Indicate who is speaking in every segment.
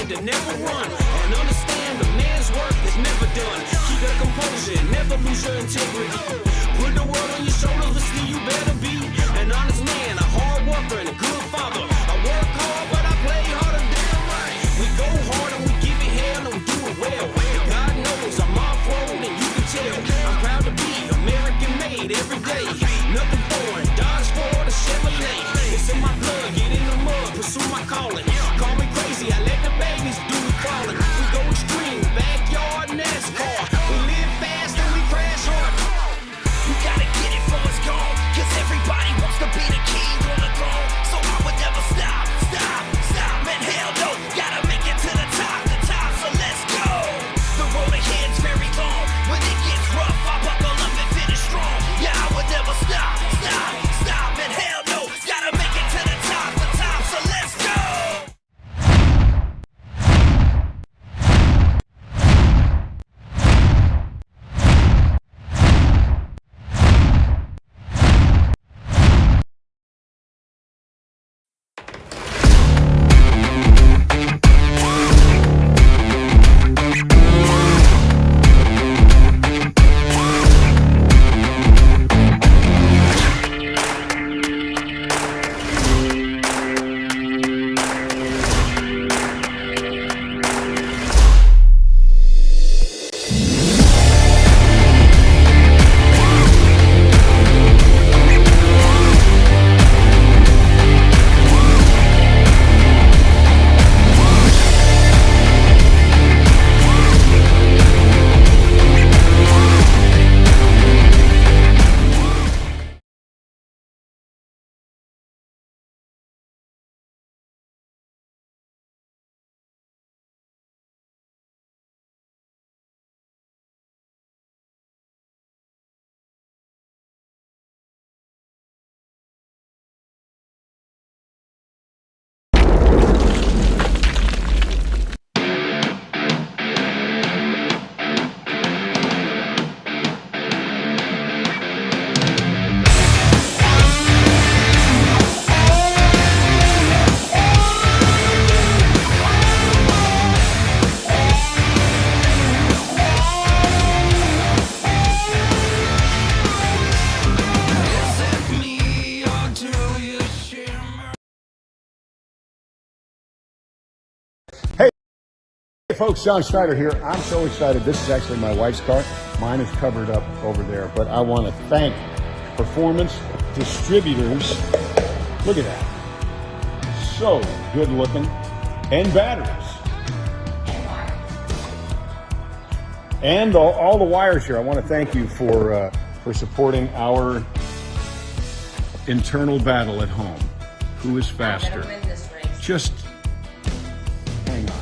Speaker 1: to never run and understand the man's work is never done. Keep your composure, never lose your integrity. Put the world on your shoulders, listen, you better be an honest man, a hard worker, and a good father. I work hard, but I play harder, damn right. We go hard and we give it hell and we do it well. And God knows I'm off-road and you can tell. I'm proud to be American made every day. Nothing foreign, Dodge Ford or Chevrolet. It's in my blood, get in the mud, pursue my calling. Call me crazy, I let the babies do the crawling. We go extreme, backyard NASCAR. We live fast and we crash hard. You gotta
Speaker 2: folks, John Schneider here. I'm so excited. This is actually my wife's car. Mine is covered up over there, but I want to thank Performance Distributors. Look at that. So good looking. And batteries. And all the wires here. I want to thank you for supporting our internal battle at home. Who is faster? Just hang on.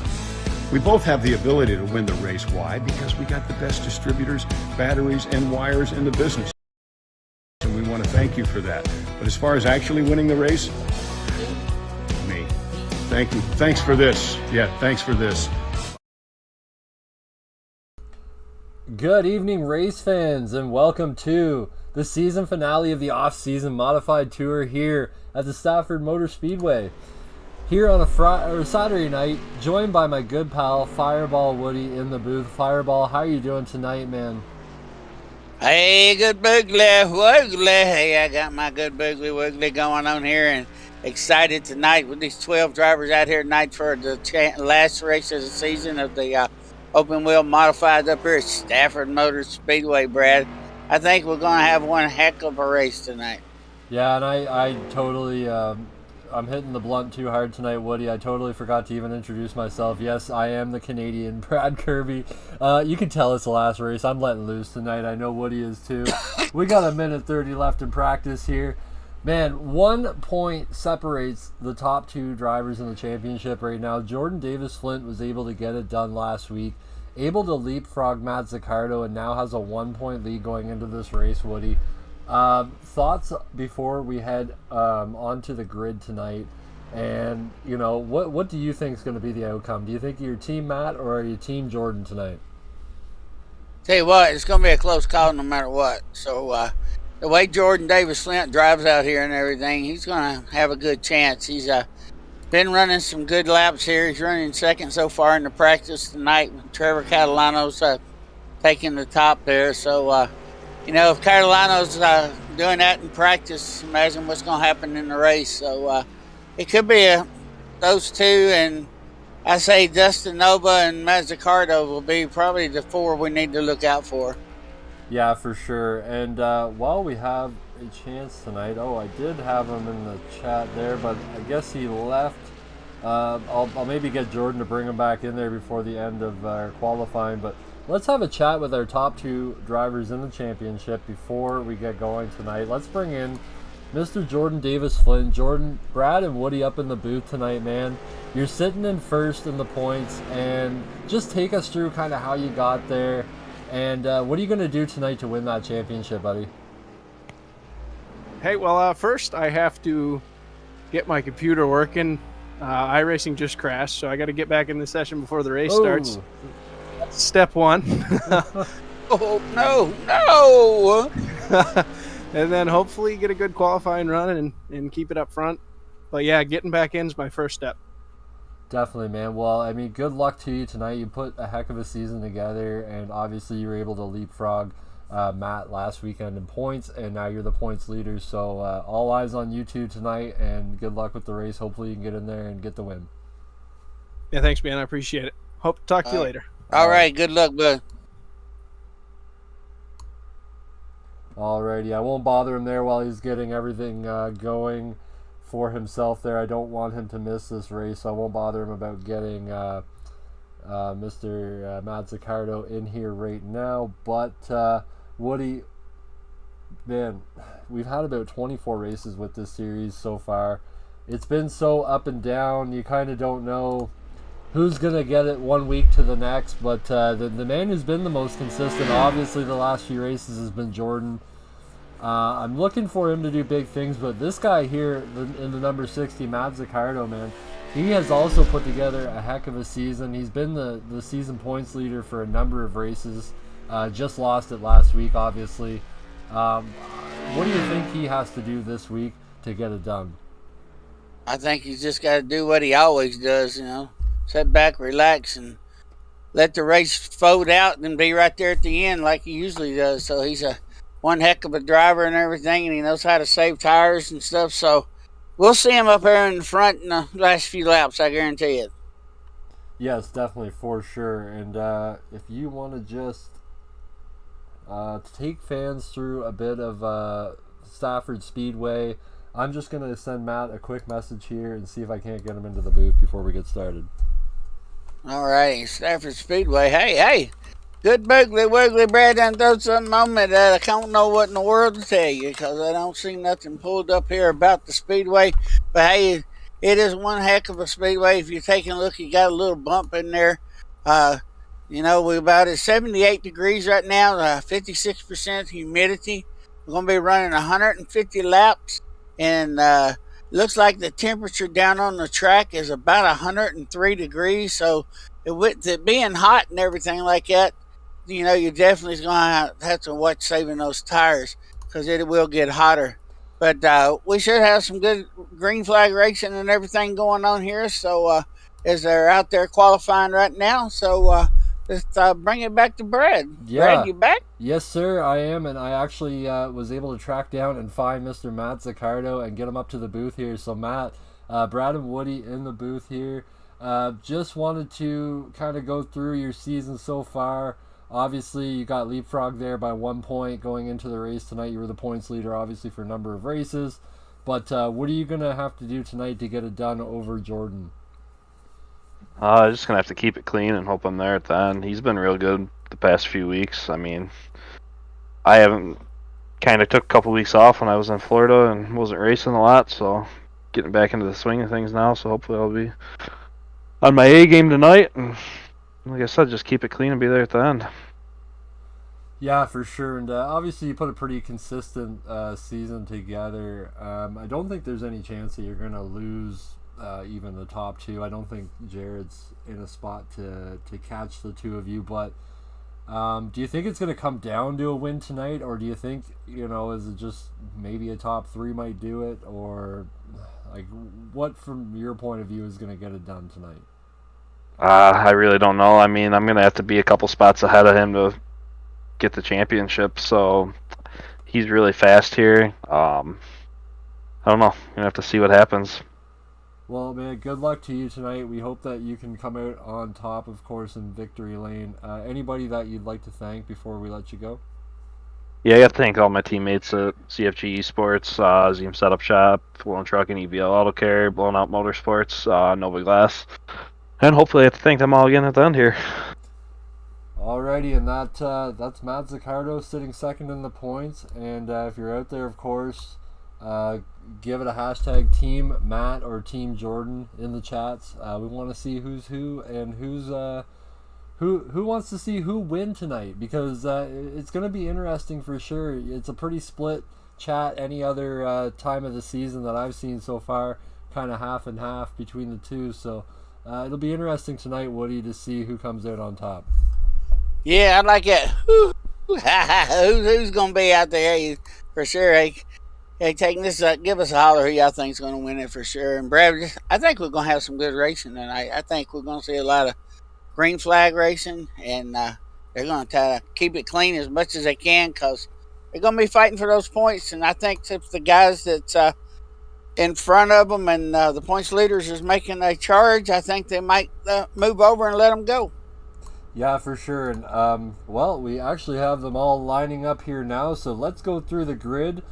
Speaker 2: We both have the ability to win the race. Why? Because we got the best distributors, batteries, and wires in the business. And we want to thank you for that. But as far as actually winning the race, me. Thank you. Thanks for this. Yeah, thanks for this.
Speaker 3: Good evening, race fans, and welcome to the season finale of the off-season modified tour here at the Stafford Motor Speedway. Here on a Saturday night, joined by my good pal Fireball Woody in the booth. Fireball, how are you doing tonight, man?
Speaker 4: Hey, good boogly woogly. Hey, I got my good boogly woogly going on here, and excited tonight with these 12 drivers out here tonight for the last race of the season of the open wheel modified up here at Stafford Motor Speedway, Brad. I think we're going to have one heck of a race tonight.
Speaker 3: Yeah, and I totally, I'm hitting the blunt too hard tonight, Woody. I totally forgot to even introduce myself. Yes, I am the Canadian Brad Kirby. You can tell it's the last race. I'm letting loose tonight. I know Woody is too. We got a minute 30 left in practice here. Man, 1 point separates the top two drivers in the championship right now. Jordan Davis Flint was able to get it done last week, able to leapfrog Matt Zaccardo, and now has a 1 point lead going into this race, Woody. Thoughts before we head onto the grid tonight, and you know what do you think is going to be the outcome? Do you think you're team Matt or are you team Jordan tonight?
Speaker 4: Tell you what, it's going to be a close call no matter what. So the way Jordan Davis Flint drives out here and everything, he's going to have a good chance. He's been running some good laps here. He's running second so far in the practice tonight. Trevor Catalano's taking the top there. So you know, if Catalano's doing that in practice, imagine what's going to happen in the race. So it could be those two, and I say Dustin Nova and Matt Zaccardo will be probably the four we need to look out for.
Speaker 3: Yeah, for sure. And while we have a chance tonight, I did have him in the chat there, but I guess he left. I'll maybe get Jordan to bring him back in there before the end of qualifying, but let's have a chat with our top two drivers in the championship before we get going tonight. Let's bring in Mr. Jordan Davis Flint. Jordan, Brad and Woody up in the booth tonight, man. You're sitting in first in the points, and just take us through kind of how you got there, and what are you going to do tonight to win that championship, buddy?
Speaker 5: Hey, well, first I have to get my computer working. iRacing just crashed, so I got to get back in the session before the race starts. Step one.
Speaker 4: Oh, no.
Speaker 5: And then hopefully get a good qualifying run and keep it up front. But yeah, getting back in is my first step.
Speaker 3: Definitely, man. Well, I mean, good luck to you tonight. You put a heck of a season together, and obviously you were able to leapfrog Matt last weekend in points, and now you're the points leader. So all eyes on you two tonight, and good luck with the race. Hopefully you can get in there and get the win.
Speaker 5: Yeah, thanks, man. I appreciate it. Hope to talk to you later.
Speaker 4: All right, good luck, bud.
Speaker 3: Alrighty, I won't bother him there while he's getting everything going for himself there. I don't want him to miss this race, so I won't bother him about getting Mr. Matt Zaccardo in here right now. But Woody, man, we've had about 24 races with this series so far. It's been so up and down. You kind of don't know who's going to get it 1 week to the next, but the man who's been the most consistent, obviously the last few races, has been Jordan. I'm looking for him to do big things, but this guy here in the number 60, Matt Zaccardo, man, he has also put together a heck of a season. He's been the season points leader for a number of races. Just lost it last week, obviously. What do you think he has to do this week to get it done?
Speaker 4: I think he's just got to do what he always does, you know. Sit back, relax, and let the race fold out and be right there at the end like he usually does. So he's one heck of a driver and everything, and he knows how to save tires and stuff. So we'll see him up there in the front in the last few laps, I guarantee it.
Speaker 3: Yes, definitely, for sure. And if you want to just take fans through a bit of Stafford Speedway, I'm just going to send Matt a quick message here and see if I can't get him into the booth before we get started.
Speaker 4: All righty, Stafford Speedway. Hey, good boogly woogly, Brad. Done throw something on me that I don't know what in the world to tell you because I don't see nothing pulled up here about the Speedway. But hey, it is one heck of a Speedway. If you're taking a look, you got a little bump in there. We're about at 78 degrees right now, 56% humidity. We're going to be running 150 laps, and looks like the temperature down on the track is about 103 degrees. So with it being hot and everything like that, you definitely going to have to watch saving those tires because it will get hotter. But we should have some good green flag racing and everything going on here. So as they're out there qualifying right now. So let's bring it back to Brad.
Speaker 3: Yeah.
Speaker 4: Brad, you back?
Speaker 3: Yes, sir, I am, and I actually was able to track down and find Mr. Matt Zaccardo and get him up to the booth here. So Matt, Brad and Woody in the booth here. Just wanted to kind of go through your season so far. Obviously, you got leapfrog there by 1 point going into the race tonight. You were the points leader, obviously, for a number of races. But what are you going to have to do tonight to get it done over Jordan?
Speaker 6: Just gonna have to keep it clean and hope I'm there at the end. He's been real good the past few weeks. I mean, I haven't kind of took a couple weeks off when I was in Florida and wasn't racing a lot, so getting back into the swing of things now. So hopefully I'll be on my A game tonight, and like I said, just keep it clean and be there at the end.
Speaker 3: Yeah, for sure. And obviously you put a pretty consistent season together. I don't think there's any chance that you're going to lose even the top two. I don't think Jared's in a spot to catch the two of you. But do you think it's going to come down to a win tonight? Or do you think, is it just maybe a top three might do it? Or like what from your point of view is going to get it done tonight?
Speaker 6: I really don't know. I mean, I'm going to have to be a couple spots ahead of him to get the championship, so he's really fast here. I don't know. We're going to have to see what happens.
Speaker 3: Well, man, good luck to you tonight. We hope that you can come out on top, of course, in victory lane. Anybody that you'd like to thank before we let you go?
Speaker 6: Yeah, I got to thank all my teammates at CFG eSports, Zoom Setup Shop, Blown Trucking, EBL Auto Care, Blown Out Motorsports, Nova Glass. And hopefully I have to thank them all again at the end here.
Speaker 3: Alrighty, and that's Matt Zaccardo sitting second in the points. And if you're out there, of course, give it a hashtag Team Matt or Team Jordan in the chats. We want to see who's who and who wants to see who win tonight, because it's going to be interesting for sure. It's a pretty split chat any other time of the season that I've seen so far, kind of half and half between the two. So it'll be interesting tonight, Woody, to see who comes out on top.
Speaker 4: Yeah, I'd like it. Who's going to be out there for sure? Hey, taking this, give us a holler who y'all think's going to win it for sure. And Brad, I think we're going to have some good racing tonight. I think we're going to see a lot of green flag racing, and they're going to try to keep it clean as much as they can because they're going to be fighting for those points. And I think if the guys that's in front of them and the points leaders is making a charge, I think they might move over and let them go.
Speaker 3: Yeah, for sure. And well, we actually have them all lining up here now, so let's go through the grid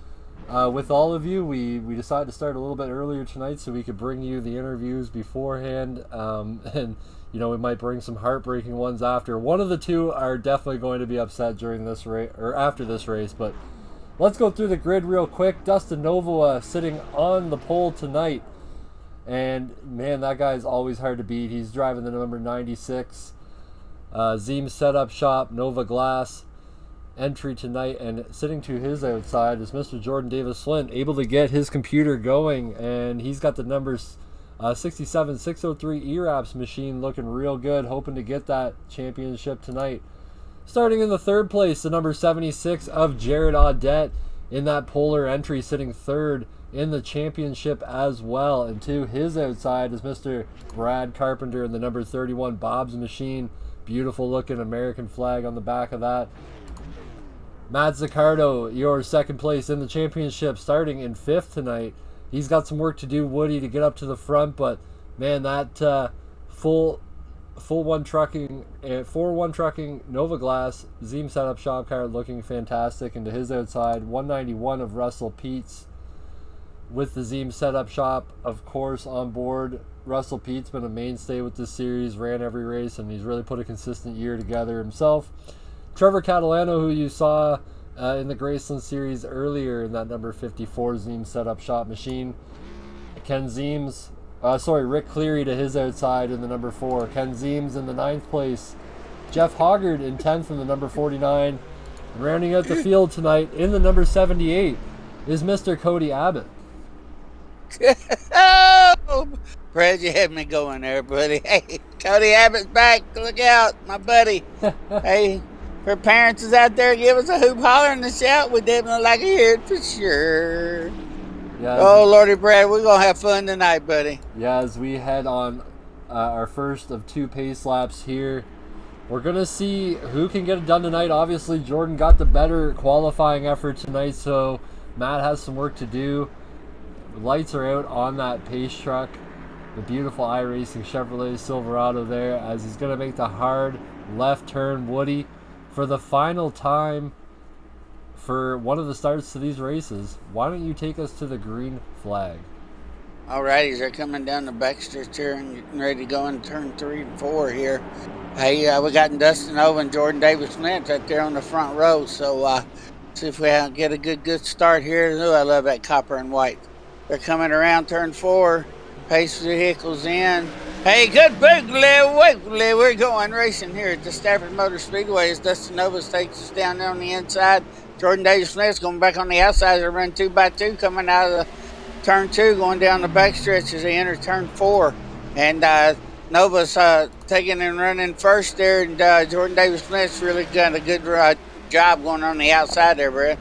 Speaker 3: with all of you. We decided to start a little bit earlier tonight so we could bring you the interviews beforehand, and we might bring some heartbreaking ones after. One of the two are definitely going to be upset during this race or after this race, but let's go through the grid real quick. Dustin Novoa sitting on the pole tonight, and man, that guy's always hard to beat. He's driving the number 96. Zeem Setup Shop, Nova Glass entry tonight, and sitting to his outside is Mr. Jordan Davis Flint, able to get his computer going, and he's got the numbers 67603 ERAPS machine looking real good, hoping to get that championship tonight. Starting in the third place, the number 76 of Jared Audette in that polar entry, sitting third in the championship as well, and to his outside is Mr. Brad Carpenter in the number 31 Bob's machine. Beautiful looking American flag on the back of that. Matt Zaccardo, your second place in the championship, starting in fifth tonight. He's got some work to do, Woody, to get up to the front, but man, that full full 4-1 trucking, Nova Glass, Zeem setup shop car looking fantastic. And to his outside, 191 of Russell Peets with the Zeem setup shop, of course, on board. Russell Peets been a mainstay with this series, ran every race, and he's really put a consistent year together himself. Trevor Catalano, who you saw in the Graceland series earlier in that number 54 Zeem setup shop machine. Rick Cleary to his outside in the number 4. Ken Zeems in the 9th place. Jeff Hoggard in 10th in the number 49. And rounding out the field tonight in the number 78 is Mr. Cody Abbott.
Speaker 4: Oh, Brad, you had me going there, buddy. Hey, Cody Abbott's back. Look out, my buddy. Hey, her parents is out there. Give us a hoop, holler, and a shout. We definitely like to hear it for sure.
Speaker 3: Yeah,
Speaker 4: oh, Lordy, Brad, we're going to have fun tonight, buddy.
Speaker 3: Yeah, as we head on our first of 2 pace laps here, we're going to see who can get it done tonight. Obviously, Jordan got the better qualifying effort tonight, so Matt has some work to do. The lights are out on that pace truck. The beautiful iRacing Chevrolet Silverado there, as he's going to make the hard left turn, Woody, for the final time for one of the starts to these races. Why don't you take us to the green flag?
Speaker 4: Alrighty, they're coming down the backstretch here and getting ready to go in turn 3 and 4 here. Hey, we got Dustin Ova and Jordan Davis Lynch right there on the front row. So see if we get a good start here. Ooh, I love that copper and white. They're coming around turn 4. Pace vehicles in. Hey, good wiggly. We're going racing here at the Stafford Motor Speedway as Dustin Nova takes us down there on the inside. Jordan Davis Smith's going back on the outside. They run 2x2 coming out of the turn 2, going down the backstretch as they enter turn 4. And Nova's taking and running first there, and Jordan Davis Smith's really done a good job going on the outside there, Brad.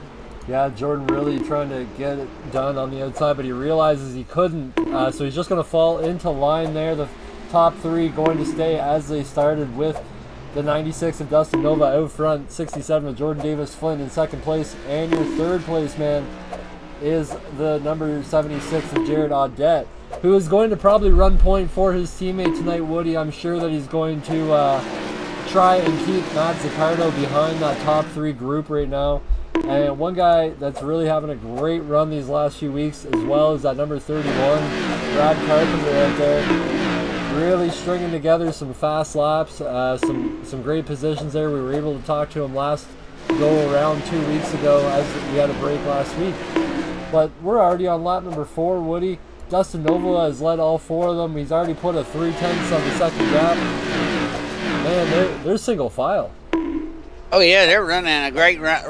Speaker 3: Yeah, Jordan really trying to get it done on the outside, but he realizes he couldn't, so he's just going to fall into line there. The top 3 going to stay as they started, with the 96 of Dustin Nova out front, 67 of Jordan Davis Flynn in 2nd place, and your 3rd place man is the number 76 of Jared Audette, who is going to probably run point for his teammate tonight, Woody. I'm sure that he's going to try and keep Matt Zaccardo behind that top 3 group right now. And one guy that's really having a great run these last few weeks as well is that number 31, Brad Carpenter out there. Really stringing together some fast laps, some great positions there. We were able to talk to him last go around 2 weeks ago as we had a break last week. But we're already on lap number 4, Woody. Dustin Nova has led all 4 of them. He's already put a 3/10 on the second gap. Man, they're single file.
Speaker 4: Oh, yeah, they're running a great run.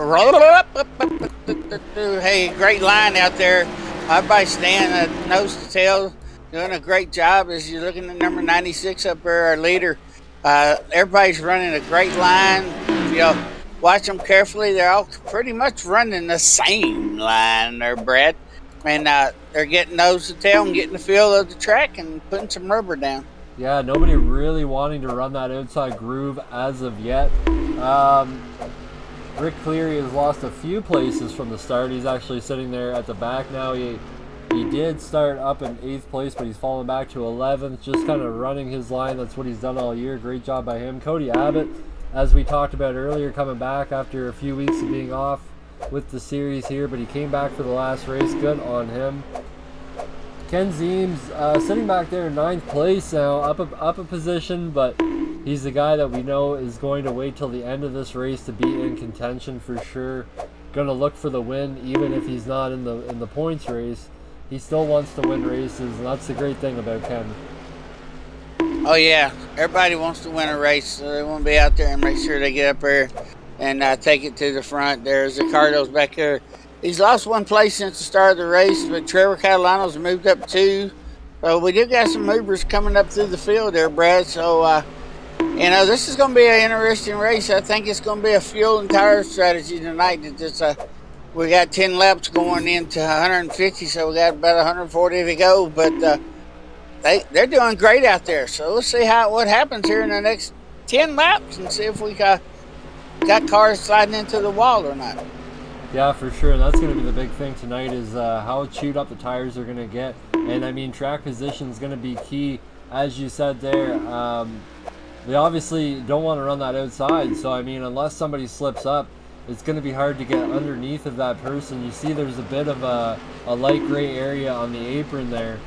Speaker 4: Hey, great line out there. Everybody staying nose to tail, doing a great job as you're looking at number 96 up there, our leader. Everybody's running a great line. If you watch them carefully, they're all pretty much running the same line there, Brad. And they're getting nose to tail and getting the feel of the track and putting some rubber down.
Speaker 3: Yeah, nobody really wanting to run that outside groove as of yet. Rick Cleary has lost a few places from the start. He's actually sitting there at the back now. He did start up in 8th place, but he's fallen back to 11th, just kind of running his line. That's what he's done all year. Great job by him. Cody Abbott, as we talked about earlier, coming back after a few weeks of being off with the series here, but he came back for the last race. Good on him. Ken Zeems sitting back there in 9th place now, up a position, but he's the guy that we know is going to wait till the end of this race to be in contention for sure. Going to look for the win, even if he's not in the points race. He still wants to win races, and that's the great thing about Ken.
Speaker 4: Oh, yeah. Everybody wants to win a race, so they want to be out there and make sure they get up there and take it to the front. There's Zaccardo's back there. He's lost 1 place since the start of the race, but Trevor Catalano's moved up 2. So we do got some movers coming up through the field there, Brad. So, this is going to be an interesting race. I think it's going to be a fuel and tire strategy tonight. We got 10 laps going into 150, so we got about 140 to go. But they're doing great out there. So we'll see what happens here in the next 10 laps and see if we got cars sliding into the wall or not.
Speaker 3: Yeah, for sure. And that's going to be the big thing tonight is how chewed up the tires are going to get. And, I mean, track position is going to be key, as you said there. they obviously don't want to run that outside. So I mean, unless somebody slips up, it's going to be hard to get underneath of that person. You see there's a bit of a light gray area on the apron there.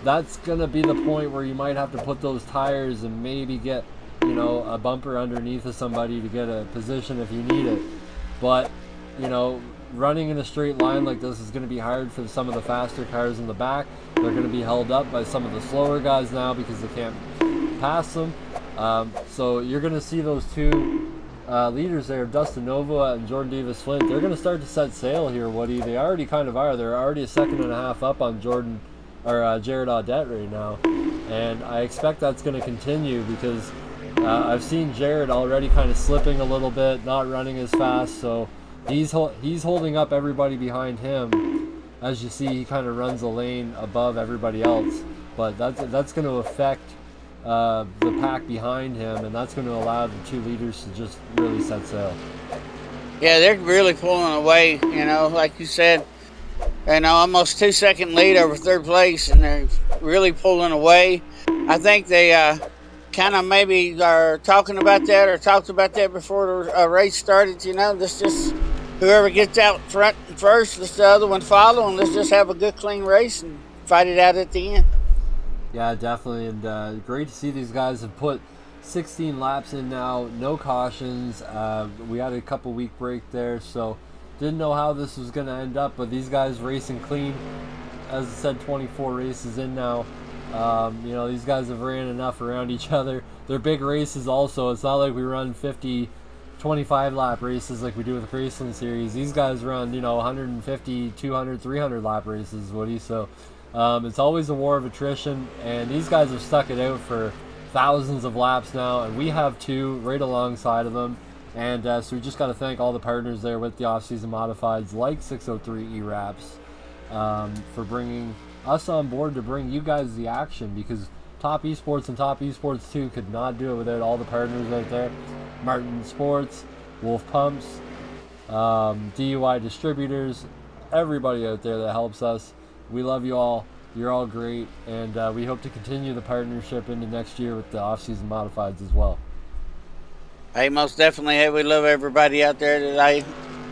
Speaker 3: That's going to be the point where you might have to put those tires and maybe get, you know, a bumper underneath of somebody to get a position if you need it. But, you know, running in a straight line like this is going to be hard for some of the faster cars in the back. They're going to be held up by some of the slower guys now because they can't pass them. So you're going to see those two leaders there, Dustin Nova and Jordan Davis-Flint. They're going to start to set sail here, Woody. They already kind of are. They're already a second and a half up on Jared Audette right now. And I expect that's going to continue because I've seen Jared already kind of slipping a little bit, not running as fast. So he's holding up everybody behind him. As you see, he kind of runs a lane above everybody else. But that's going to affect the pack behind him, and that's going to allow the two leaders to just really set sail.
Speaker 4: Yeah, they're really pulling away, you know, like you said. You know, almost 2 second lead over third place, and they're really pulling away. I think they kind of maybe are talking about that or talked about that before the race started. You know, let's just, whoever gets out front first, let's the other one follow, and let's just have a good, clean race and fight it out at the end.
Speaker 3: Yeah, definitely, and great to see these guys have put 16 laps in now, no cautions. We had a couple week break there, so didn't know how this was going to end up, but these guys racing clean. As I said, 24 races in now. You know, these guys have ran enough around each other. They're big races also. It's not like we run 50, 25 lap races like we do with the Graceland Series. These guys run, you know, 150, 200, 300 lap races, Woody. So it's always a war of attrition, and these guys have stuck it out for thousands of laps now, and we have two right alongside of them. And so we just got to thank all the partners there with the off-season modifieds like 603 eWraps for bringing us on board to bring you guys the action, because Topp eSports and Topp eSports 2 could not do it without all the partners out there. Martin Sports, Wolf Pumps, DUI Distributors, everybody out there that helps us. We love you all. You're all great, and we hope to continue the partnership into next year with the off-season modifieds as well.
Speaker 4: Hey, most definitely. Hey, we love everybody out there that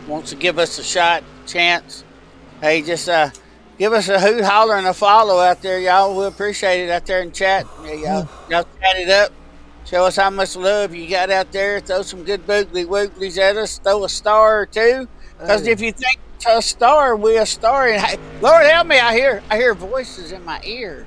Speaker 4: wants to give us a shot, chance. Hey, just give us a hoot, holler, and a follow out there, y'all. We appreciate it out there in chat. Y'all chat it up. Show us how much love you got out there. Throw some good boogly-wooglies at us. Throw a star or two. Because if you think it's a star, we're a star. And hey, Lord help me, I hear voices in my ear.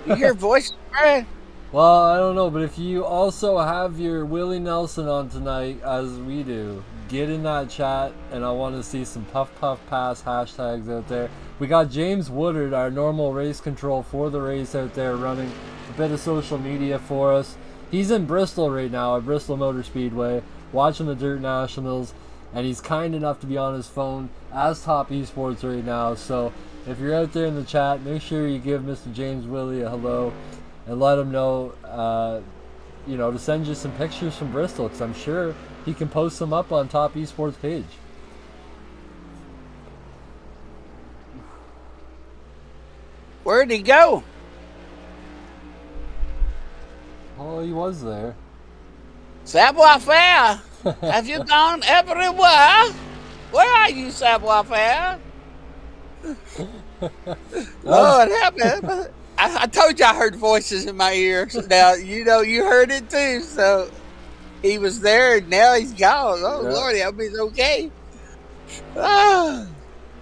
Speaker 4: You hear voices, Brad?
Speaker 3: Well, I don't know, but if you also have your Willie Nelson on tonight, as we do, get in that chat, and I want to see some puff pass hashtags out there. We got James Woodard, our normal race control for the race, out there running a bit of social media for us. He's in Bristol right now at Bristol Motor Speedway, watching the Dirt Nationals, and he's kind enough to be on his phone as Topp eSports right now. So if you're out there in the chat, make sure you give Mr. James Willie a hello. And let him know, you know, to send you some pictures from Bristol, because I'm sure he can post them up on Topp eSports page.
Speaker 4: Where'd he go?
Speaker 3: Oh, he was there.
Speaker 4: Savoir-faire, have you gone everywhere? Where are you, Savoir-faire? Lord help me. I told you I heard voices in my ears. Now, you know, you heard it too. So he was there, and now he's gone. Oh, yeah. Lord, help me, it's okay. Oh,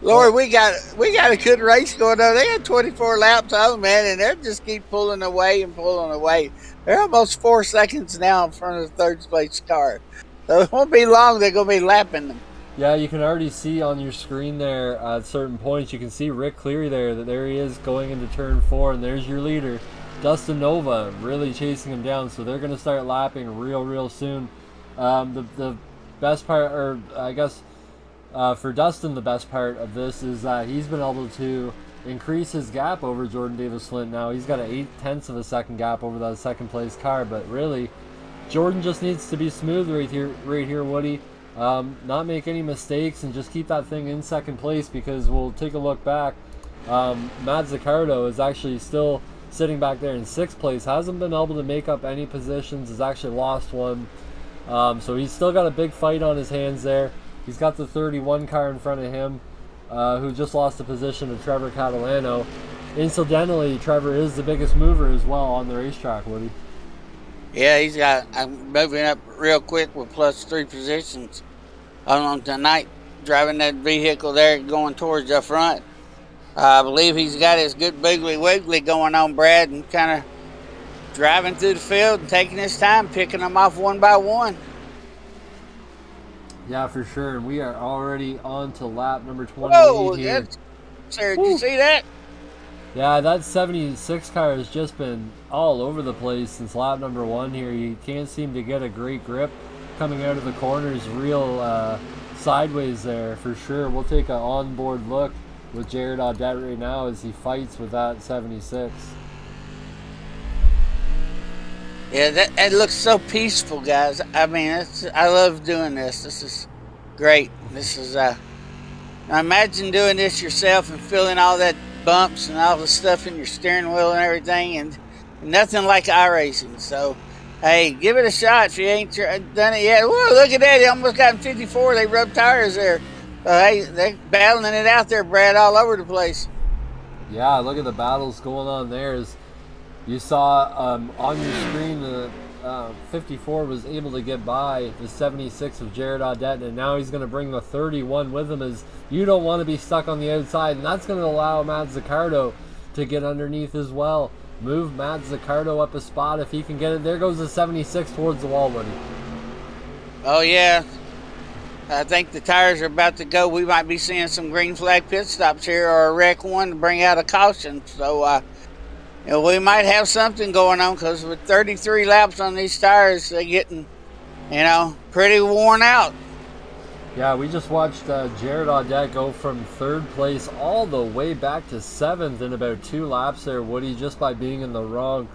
Speaker 4: Lord, we got a good race going on. They had 24 laps on, man, and they just keep pulling away and pulling away. They're almost 4 seconds now in front of the third place car. So it won't be long. They're going to be lapping them.
Speaker 3: Yeah, you can already see on your screen there at certain points, you can see Rick Cleary there, that there he is going into turn 4, and there's your leader, Dustin Nova, really chasing him down. So they're going to start lapping real soon. The best part, or I guess for Dustin, the best part of this is that he's been able to increase his gap over Jordan Davis-Flint now. He's got an 0.8 of a second gap over that second place car, but really, Jordan just needs to be smooth right here, Woody. Not make any mistakes and just keep that thing in second place, because we'll take a look back. Matt Zaccardo is actually still sitting back there in 6th place. Hasn't been able to make up any positions. Has actually lost one. So he's still got a big fight on his hands there. He's got the 31 car in front of him, who just lost a position to Trevor Catalano. Incidentally, Trevor is the biggest mover as well on the racetrack, Woody.
Speaker 4: Yeah, I'm moving up real quick with +3 positions on tonight, driving that vehicle there going towards the front. I believe he's got his good wiggly wiggly going on, Brad, and kind of driving through the field and taking his time, picking them off one by one.
Speaker 3: Yeah, for sure. And we are already on to lap number 28
Speaker 4: Whoa,
Speaker 3: here.
Speaker 4: Sir, did you see that?
Speaker 3: Yeah, that 76 car has just been all over the place since lap number 1 here. You can't seem to get a great grip coming out of the corners, real sideways there for sure. We'll take an onboard look with Jared Audette right now as he fights with that 76.
Speaker 4: Yeah, that looks so peaceful, guys. I mean, I love doing this. This is great. This is now imagine doing this yourself and feeling all that bumps and all the stuff in your steering wheel and everything, and nothing like iRacing. So, hey, give it a shot if you ain't done it yet. Whoa, look at that. He almost got in 54. They rubbed tires there. Hey, they're battling it out there, Brad, all over the place.
Speaker 3: Yeah, look at the battles going on there. As you saw on your screen, the 54 was able to get by the 76 of Jared Audette, and now he's going to bring the 31 with him, as you don't want to be stuck on the outside, and that's going to allow Matt Zaccardo to get underneath as well. Move Matt Zaccardo up a spot if he can get it. There goes the 76 towards the wall, buddy. Oh,
Speaker 4: yeah. I think the tires are about to go. We might be seeing some green flag pit stops here, or a wreck one to bring out a caution. So, we might have something going on, because with 33 laps on these tires, they're getting, pretty worn out.
Speaker 3: Yeah, we just watched Jared Audette go from 3rd place all the way back to 7th in about 2 laps there, Woody, just by being in the wrong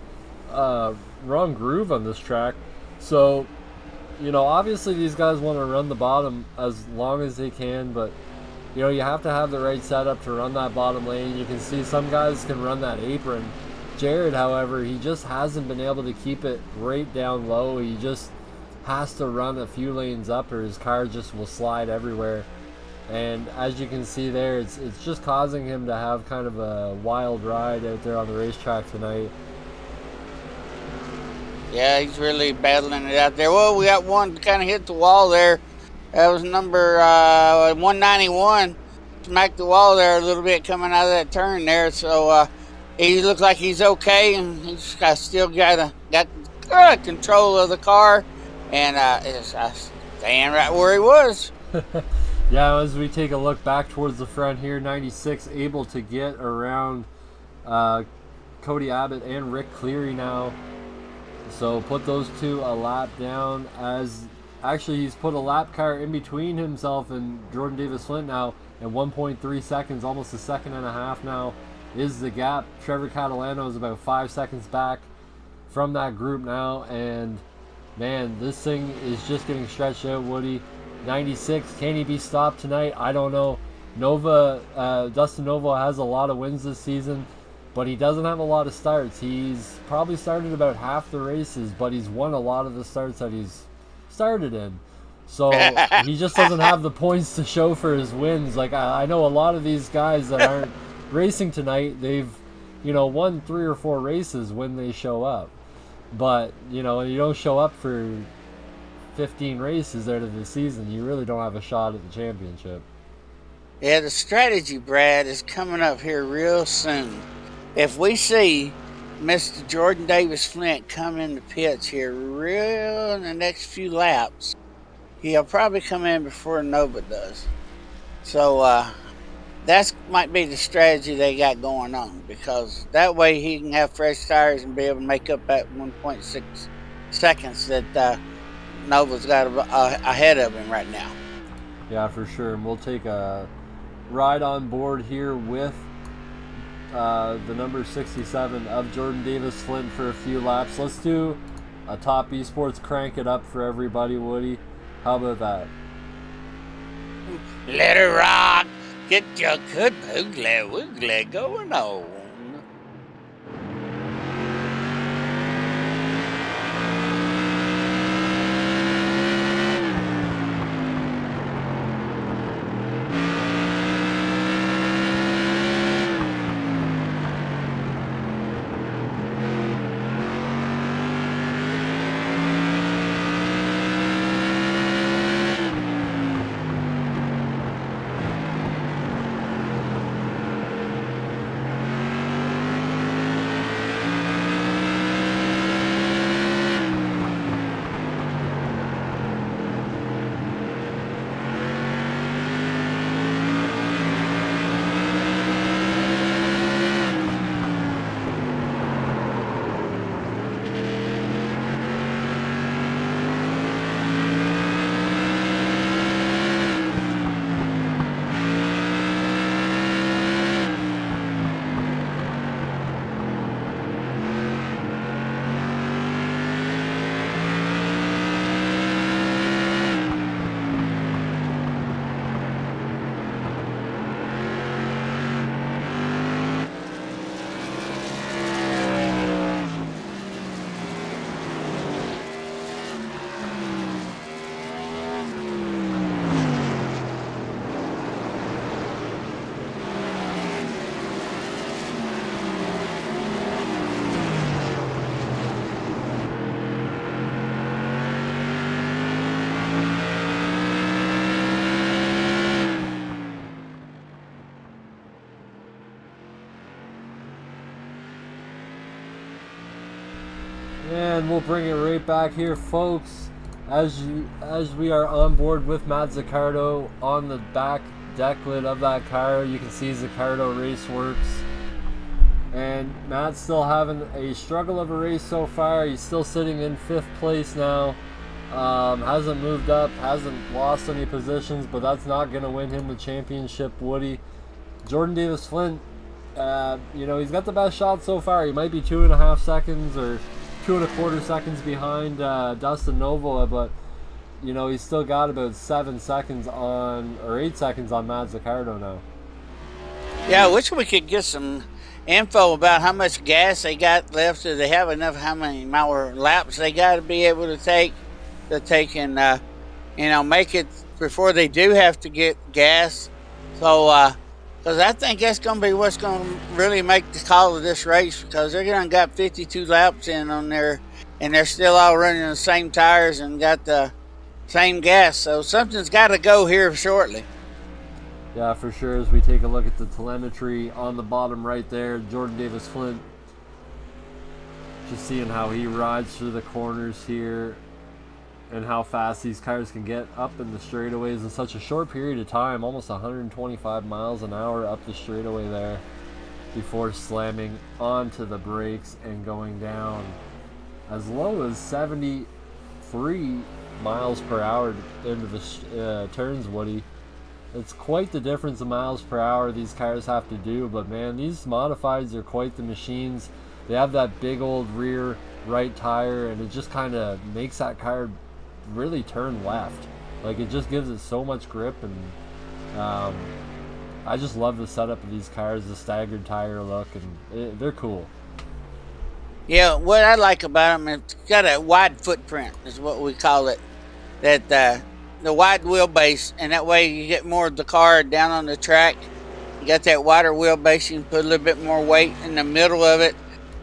Speaker 3: groove on this track. So, obviously these guys want to run the bottom as long as they can, but, you have to have the right setup to run that bottom lane. You can see some guys can run that apron. Jared, however, he just hasn't been able to keep it right down low. He just has to run a few lanes up, or his car just will slide everywhere. And as you can see there, it's just causing him to have kind of a wild ride out there on the racetrack tonight.
Speaker 4: Yeah, he's really battling it out there. Well, we got one kind of hit the wall there. That was number 191. Smacked the wall there a little bit coming out of that turn there. So he looks like he's okay, and he's still got control of the car, and it's staying right where he was.
Speaker 3: Yeah, as we take a look back towards the front here, 96 able to get around Cody Abbott and Rick Cleary now. So put those two a lap down, as actually he's put a lap car in between himself and Jordan Davis Flint now, and 1.3 seconds, almost a second and a half now is the gap. Trevor Catalano is about 5 seconds back from that group now, and man, this thing is just getting stretched out, Woody. 96, can he be stopped tonight? I don't know. Dustin Nova has a lot of wins this season, but he doesn't have a lot of starts. He's probably started about half the races, but he's won a lot of the starts that he's started in. So he just doesn't have the points to show for his wins. Like, I know a lot of these guys that aren't racing tonight, they've, won 3 or 4 races when they show up. But, you don't show up for 15 races out of the season, you really don't have a shot at the championship.
Speaker 4: Yeah, the strategy, Brad, is coming up here real soon. If we see Mr. Jordan Davis Flint come in the pits here real in the next few laps, he'll probably come in before Nova does. So that might be the strategy they got going on, because that way he can have fresh tires and be able to make up that 1.6 seconds that Nova's got ahead of him right now.
Speaker 3: Yeah, for sure. And we'll take a ride on board here with the number 67 of Jordan Davis Flint for a few laps. Let's do a Topp eSports Crank It Up for everybody, Woody. How about that?
Speaker 4: Let her rock. Get your good boogly woogly going on.
Speaker 3: And we'll bring it right back here, folks, as we are on board with Matt Zaccardo on the back deck lid of that car. You can see Zaccardo Raceworks. And Matt's still having a struggle of a race so far. He's still sitting in 5th place now. Hasn't moved up, hasn't lost any positions, but that's not going to win him the championship, Woody. Jordan Davis Flint, he's got the best shot so far. He might be 2.5 seconds or 2.25 seconds behind Dustin Novoa, but he's still got about 7 seconds on, or 8 seconds on Matt Zaccardo now.
Speaker 4: Yeah, I wish we could get some info about how much gas they got left. Do they have enough? How many mile laps they got to be able to take and make it before they do have to get gas. So, because I think that's going to be what's going to really make the call of this race, because they're going to got 52 laps in on there, and they're still all running the same tires and got the same gas. So something's got to go here shortly.
Speaker 3: Yeah, for sure. As we take a look at the telemetry on the bottom right there, Jordan Davis Flint, just seeing how he rides through the corners here and how fast these cars can get up in the straightaways in such a short period of time, almost 125 miles an hour up the straightaway there before slamming onto the brakes and going down as low as 73 miles per hour into the turns, Woody. It's quite the difference in miles per hour these cars have to do, but man, these modifieds are quite the machines. They have that big old rear right tire, and it just kind of makes that car really turn left. Like, it just gives it so much grip, and I just love the setup of these cars, the staggered tire look, and they're cool.
Speaker 4: Yeah, what I like about them, it's got a wide footprint, is what we call it. That the wide wheelbase, and that way you get more of the car down on the track. You got that wider wheelbase, you can put a little bit more weight in the middle of it,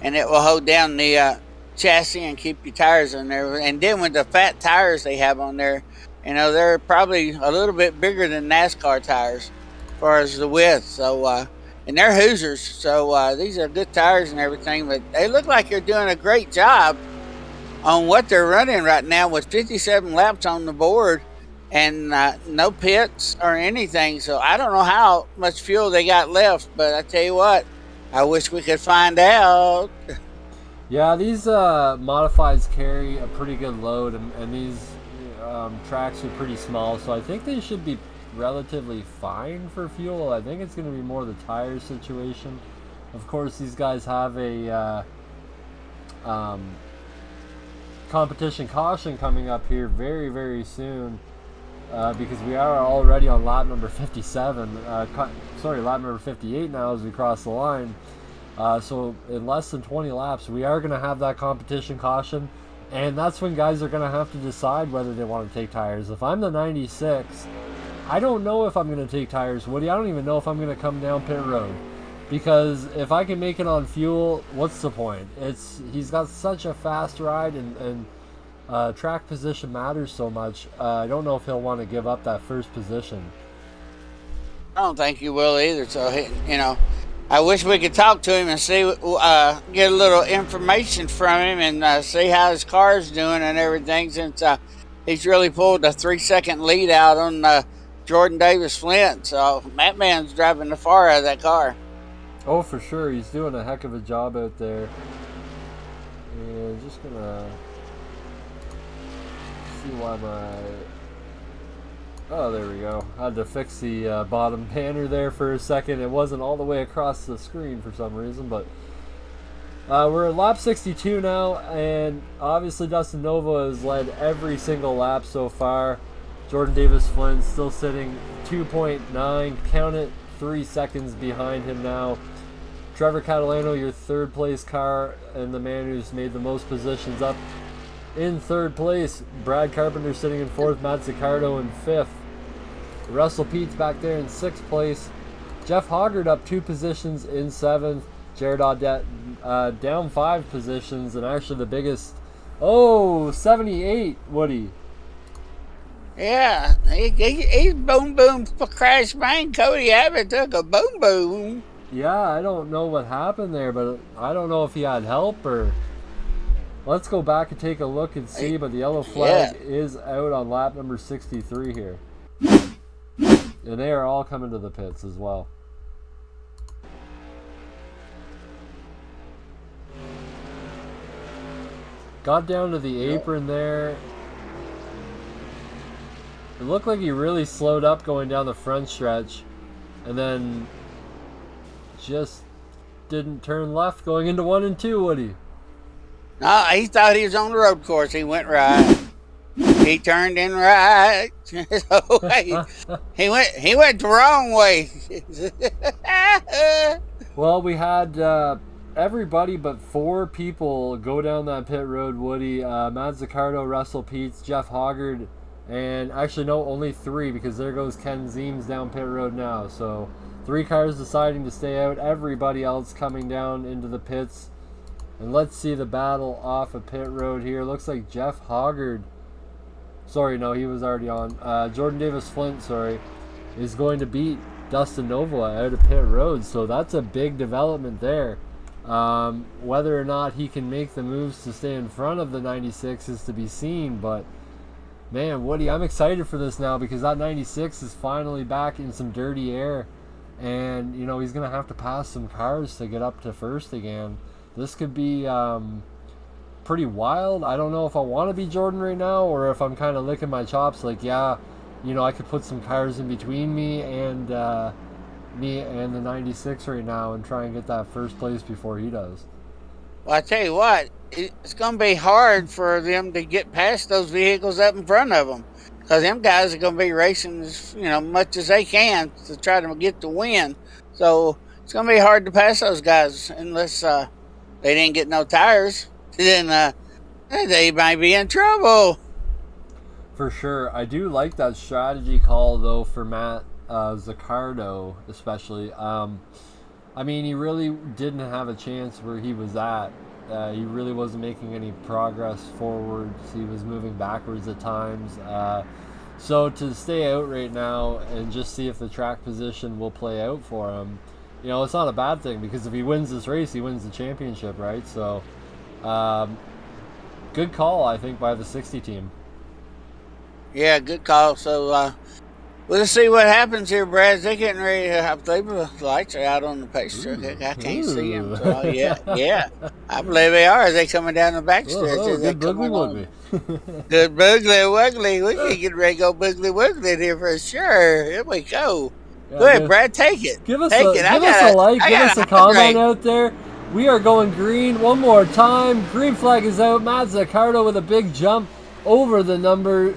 Speaker 4: and it will hold down the chassis and keep your tires in there. And then with the fat tires they have on there, they're probably a little bit bigger than NASCAR tires as far as the width. So, and they're Hoosiers, so these are good tires and everything, but they look like they're doing a great job on what they're running right now with 57 laps on the board. And no pits or anything, so I don't know how much fuel they got left, but I tell you what, I wish we could find out.
Speaker 3: Yeah, these modifieds carry a pretty good load, and these tracks are pretty small, so I think they should be relatively fine for fuel. I think it's going to be more the tire situation. Of course, these guys have a competition caution coming up here very, very soon. Because we are already on lap number 57, lap number 58 now as we cross the line. So in less than 20 laps, we are going to have that competition caution, and that's when guys are going to have to decide whether they want to take tires. If I'm the 96, I don't know if I'm going to take tires, Woody. I don't even know if I'm going to come down pit road, because if I can make it on fuel, what's the point? He's got such a fast ride, and track position matters so much. I don't know if he'll want to give up that first position.
Speaker 4: I don't think he will either. So, I wish we could talk to him and see, get a little information from him and see how his car's doing and everything, since he's really pulled a 3-second lead out on Jordan Davis Flint. So that man's driving the far out of that car.
Speaker 3: Oh, for sure. He's doing a heck of a job out there. And just gonna see why oh, there we go. I had to fix the bottom banner there for a second. It wasn't all the way across the screen for some reason, but we're at lap 62 now, and obviously Dustin Nova has led every single lap so far. Jordan Davis Flynn still sitting 2.9, count it, 3 seconds behind him now. Trevor Catalano, your third place car, and the man who's made the most positions up in third place. Brad Carpenter sitting in fourth, Matt Zaccardo in fifth. Russell Pete's back there in sixth place. Jeff Hoggard up 2 positions in seventh. Jared Audette down 5 positions, and actually the biggest, 78, Woody.
Speaker 4: Yeah, he's boom boom crash bang. Cody Abbott took a boom boom.
Speaker 3: Yeah, I don't know what happened there, but I don't know if he had help or Let's go back and take a look and see, but the yellow flag is out on lap number 63 here. And they are all coming to the pits as well. Got down to the apron there. It looked like he really slowed up going down the front stretch, and then just didn't turn left going into 1 and 2, would he?
Speaker 4: No, he thought he was on the road course. He went right. He turned in right. So he went the wrong way.
Speaker 3: Well, we had everybody but 4 people go down that pit road, Woody. Matt Zaccardo, Russell Peets, Jeff Hoggard, and actually no, only 3, because there goes Ken Zeems down pit road now. So 3 cars deciding to stay out, everybody else coming down into the pits. And let's see the battle off of pit road here. Looks like Jeff Hoggard, sorry, no, he was already on. Jordan Davis Flint, sorry, is going to beat Dustin Novoa out of pit road. So that's a big development there. Whether or not he can make the moves to stay in front of the 96 is to be seen. But man, Woody, I'm excited for this now, because that 96 is finally back in some dirty air. And, you know, he's going to have to pass some cars to get up to first again. This could be pretty wild. I don't know if I want to be Jordan right now, or if I'm kind of licking my chops like, yeah, you know, I could put some cars in between me and the 96 right now and try and get that first place before he does.
Speaker 4: Well, I tell you what, it's going to be hard for them to get past those vehicles up in front of them, because them guys are going to be racing as, you know, much as they can to try to get the win. So it's going to be hard to pass those guys unless they didn't get no tires. Then they might be in trouble.
Speaker 3: For sure. I do like that strategy call, though, for Matt Zaccardo, especially. I mean, he really didn't have a chance where he was at. He really wasn't making any progress forwards. He was moving backwards at times. So to stay out right now and just see if the track position will play out for him, you know, it's not a bad thing, because if he wins this race, he wins the championship, right? So, good call, I think, by the 60 team.
Speaker 4: Yeah, good call. So, we'll see what happens here, Brad. They're getting ready to have, the lights are out on the pace truck. I can't see them. So, yeah. I believe they are. They're coming down the back stretch.
Speaker 3: Good boogly woogly.
Speaker 4: Good boogly woogly. We can get ready to go boogly woogly in here for sure. Here we go.
Speaker 3: Yeah,
Speaker 4: go ahead, Brad. Take it.
Speaker 3: Give us a like. Give us a comment out there. We are going green one more time. Green flag is out. Matt Zaccardo with a big jump over the number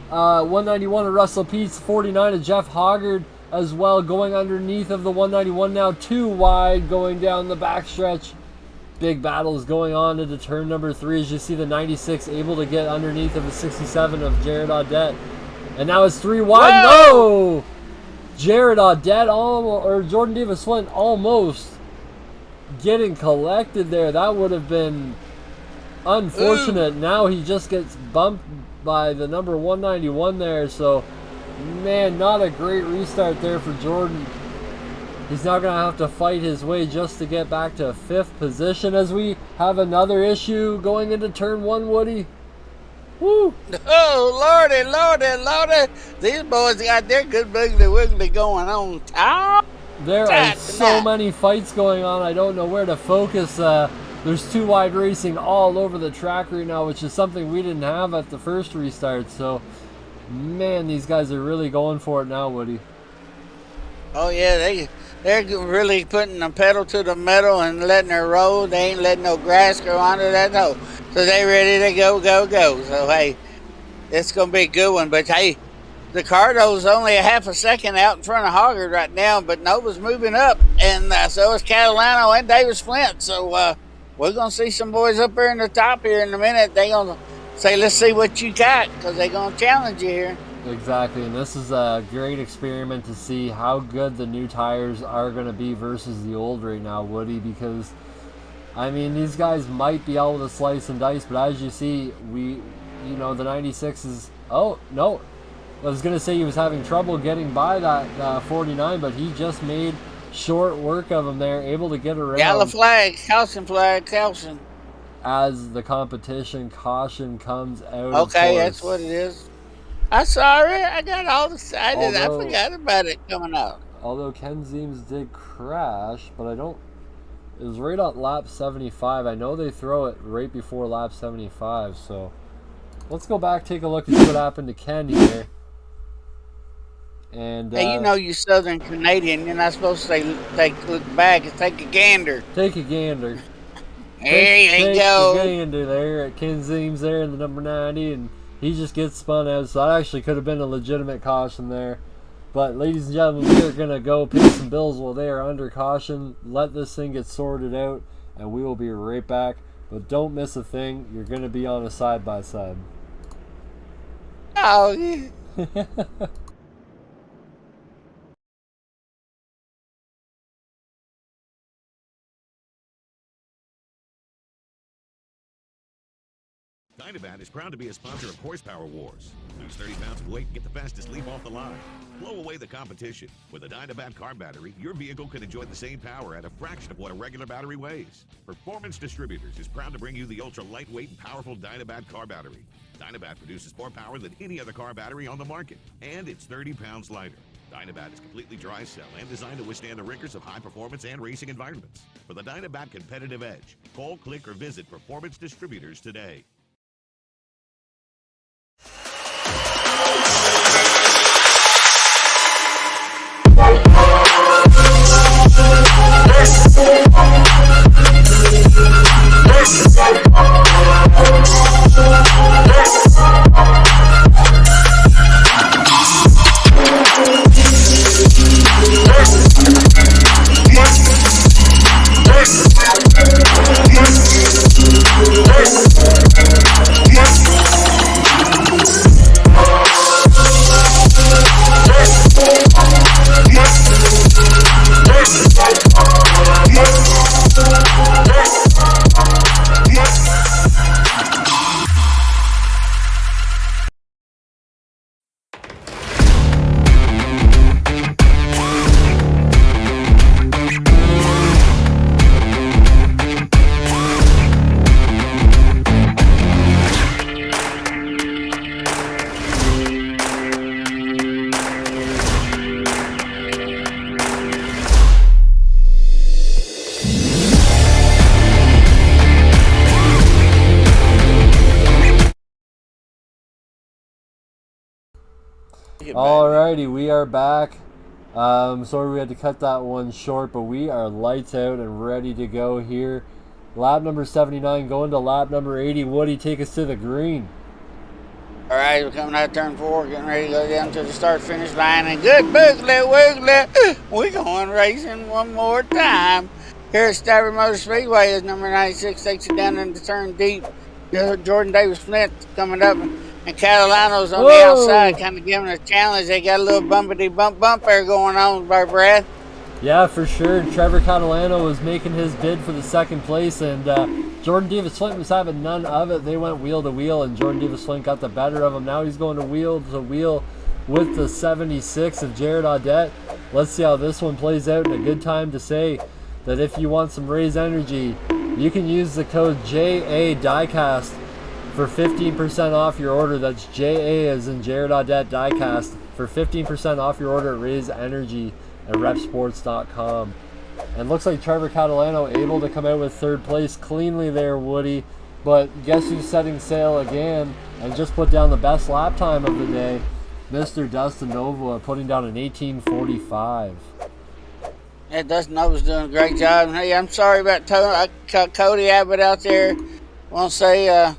Speaker 3: 191 of Russell Peets, 49 of Jeff Hoggard as well, going underneath of the 191 now, 2 wide going down the backstretch. Big battles going on into turn number 3 as you see the 96 able to get underneath of the 67 of Jared Audette. And now it's 3 wide.
Speaker 4: Whoa!
Speaker 3: No! Jared Audette, or Jordan Davis Flint, almost getting collected there. That would have been unfortunate. Ooh. Now he just gets bumped by the number 191 there. So, man, not a great restart there for Jordan. He's now going to have to fight his way just to get back to 5th position as we have another issue going into turn 1, Woody. Woo!
Speaker 4: Oh, Lordy. These boys got their good boogly wiggly going on.
Speaker 3: There are so many fights going on. I don't know where to focus. There's 2 wide racing all over the track right now, which is something we didn't have at the first restart. So, man, these guys are really going for it now, Woody.
Speaker 4: Oh, yeah, they're really putting the pedal to the metal and letting her roll. They ain't letting no grass grow under that hole. So they ready to go. So, hey, it's going to be a good one. But, hey, Zaccardo's only a half a second out in front of Hoggard right now, but Nova's moving up, and so is Catalano and Davis Flint. So we're going to see some boys up there in the top here in a minute. They're going to say, let's see what you got, because they're going to challenge you here.
Speaker 3: Exactly, and this is a great experiment to see how good the new tires are going to be versus the old right now, Woody, because, I mean, these guys might be able to slice and dice, but as you see, the 96 is, oh, no, I was going to say he was having trouble getting by that 49, but he just made short work of him there, able to get around.
Speaker 4: Yellow flag, caution.
Speaker 3: as the competition caution comes out.
Speaker 4: Okay, that's what it is. I'm sorry, I got all excited. I
Speaker 3: Although-
Speaker 4: forgot about it coming out.
Speaker 3: Although Ken Zeems did crash, but it was right on lap 75. I know they throw it right before lap 75, so let's go back, take a look and see what happened to Ken here. And
Speaker 4: Hey, you know you Southern Canadian. You're not supposed to say look back and take a gander.
Speaker 3: take a gander.
Speaker 4: There you
Speaker 3: Take
Speaker 4: go.
Speaker 3: a gander there at Ken Zeems there in the number 90, and he just gets spun out. So that actually could have been a legitimate caution there. But ladies and gentlemen, we are going to go pay some bills while they are under caution. Let this thing get sorted out, and we will be right back. But don't miss a thing. You're going to be on a side-by-side.
Speaker 4: Oh, yeah.
Speaker 7: Dynabat is proud to be a sponsor of Horsepower Wars. Lose 30 pounds of weight and get the fastest leap off the line. Blow away the competition. With a Dynabat car battery, your vehicle can enjoy the same power at a fraction of what a regular battery weighs. Performance Distributors is proud to bring you the ultra lightweight and powerful Dynabat car battery. Dynabat produces more power than any other car battery on the market, and it's 30 pounds lighter. Dynabat is completely dry cell and designed to withstand the rigors of high performance and racing environments. For the Dynabat competitive edge, call, click, or visit Performance Distributors today.
Speaker 3: Alrighty, we are back. Sorry we had to cut that one short, but we are lights out and ready to go here. Lap number 79 going to lap number 80. Woody, take us to the green.
Speaker 4: All right, we're coming out of turn 4, getting ready to go down to the start-finish line. And good boogly woogly, we're going racing one more time. Here at Stafford Motor Speedway, as number 96 takes it down into turn deep. Jordan Davis Flint coming up, and Catalano's on the outside, kind of giving a challenge. They got a little bumpity bump there going on by Brad.
Speaker 3: Yeah, for sure. Trevor Catalano was making his bid for the second place, and Jordan Davis Flint was having none of it. They went wheel to wheel, and Jordan Davis Flint got the better of him. Now he's going to wheel with the 76 of Jared Audette. Let's see how this one plays out, and a good time to say that if you want some Raise Energy, you can use the code JA Diecast for 15% off your order. That's JA as in Jared Audette Diecast for 15% off your order at Raise Energy at repsports.com. And looks like Trevor Catalano able to come out with third place cleanly there, Woody. But guess who's setting sail again and just put down the best lap time of the day? Mr. Dustin Novoa putting down an 18:45.
Speaker 4: Yeah, Dustin Nova's doing a great job. Hey, I'm sorry about Cody Abbott out there. I want to say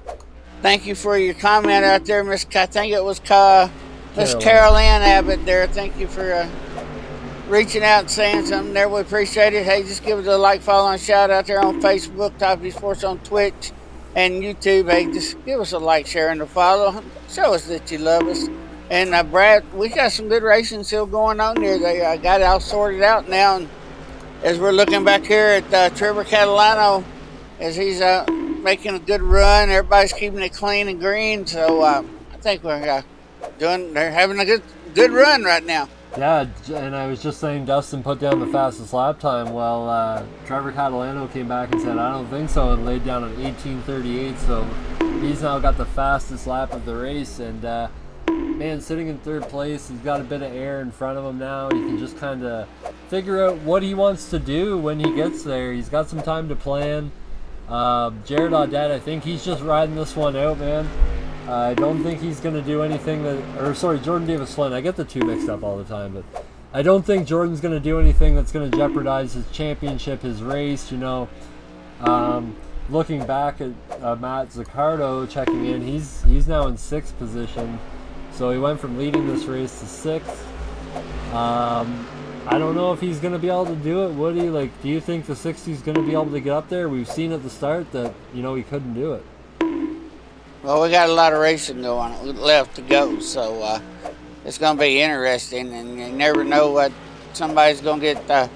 Speaker 4: thank you for your comment out there, Miss. I think it was Miss Carol Ann Abbott there. Thank you for reaching out and saying something there. We appreciate it. Hey, just give us a like, follow, and shout out there on Facebook, Topp eSports on Twitch and YouTube. Hey, just give us a like, share, and a follow. Show us that you love us. And Brad, we got some good racing still going on here. They got it all sorted out now. And as we're looking back here at Trevor Catalano, as he's making a good run, everybody's keeping it clean and green. So I think they're having a good run right now.
Speaker 3: Yeah, and I was just saying Dustin put down the fastest lap time. Well, Trevor Catalano came back and said, I don't think so, and laid down an 18:38. So he's now got the fastest lap of the race. And, man, sitting in third place, he's got a bit of air in front of him now. He can just kind of figure out what he wants to do when he gets there. He's got some time to plan. Jared Audette, I think he's just riding this one out, man. I don't think he's going to do anything Jordan Davis-Flynn. I get the two mixed up all the time, but I don't think Jordan's going to do anything that's going to jeopardize his championship, his race, you know. Looking back at Matt Zaccardo checking in, he's now in 6th position. So he went from leading this race to 6th. I don't know if he's going to be able to do it. Woody, like, do you think the 60's going to be able to get up there? We've seen at the start that, you know, he couldn't do it.
Speaker 4: Well, we got a lot of racing going left to go, so it's going to be interesting, and you never know what somebody's going to get.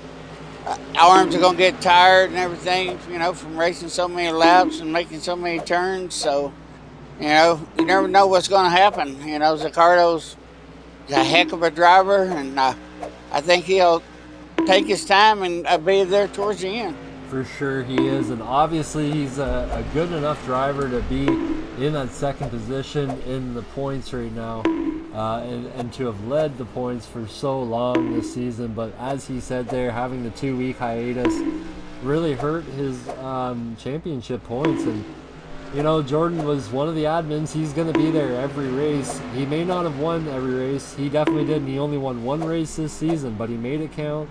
Speaker 4: Arms are going to get tired and everything, you know, from racing so many laps and making so many turns. So, you know, you never know what's going to happen. You know, Zaccardo's a heck of a driver, and I think he'll take his time and be there towards the end.
Speaker 3: For sure he is, and obviously he's a good enough driver to be in that 2nd position in the points right now, and to have led the points for so long this season. But as he said there, having the 2-week hiatus really hurt his championship points. And you know, Jordan was one of the admins. He's going to be there every race. He may not have won every race. He definitely did, and he only won 1 race this season, but he made it count.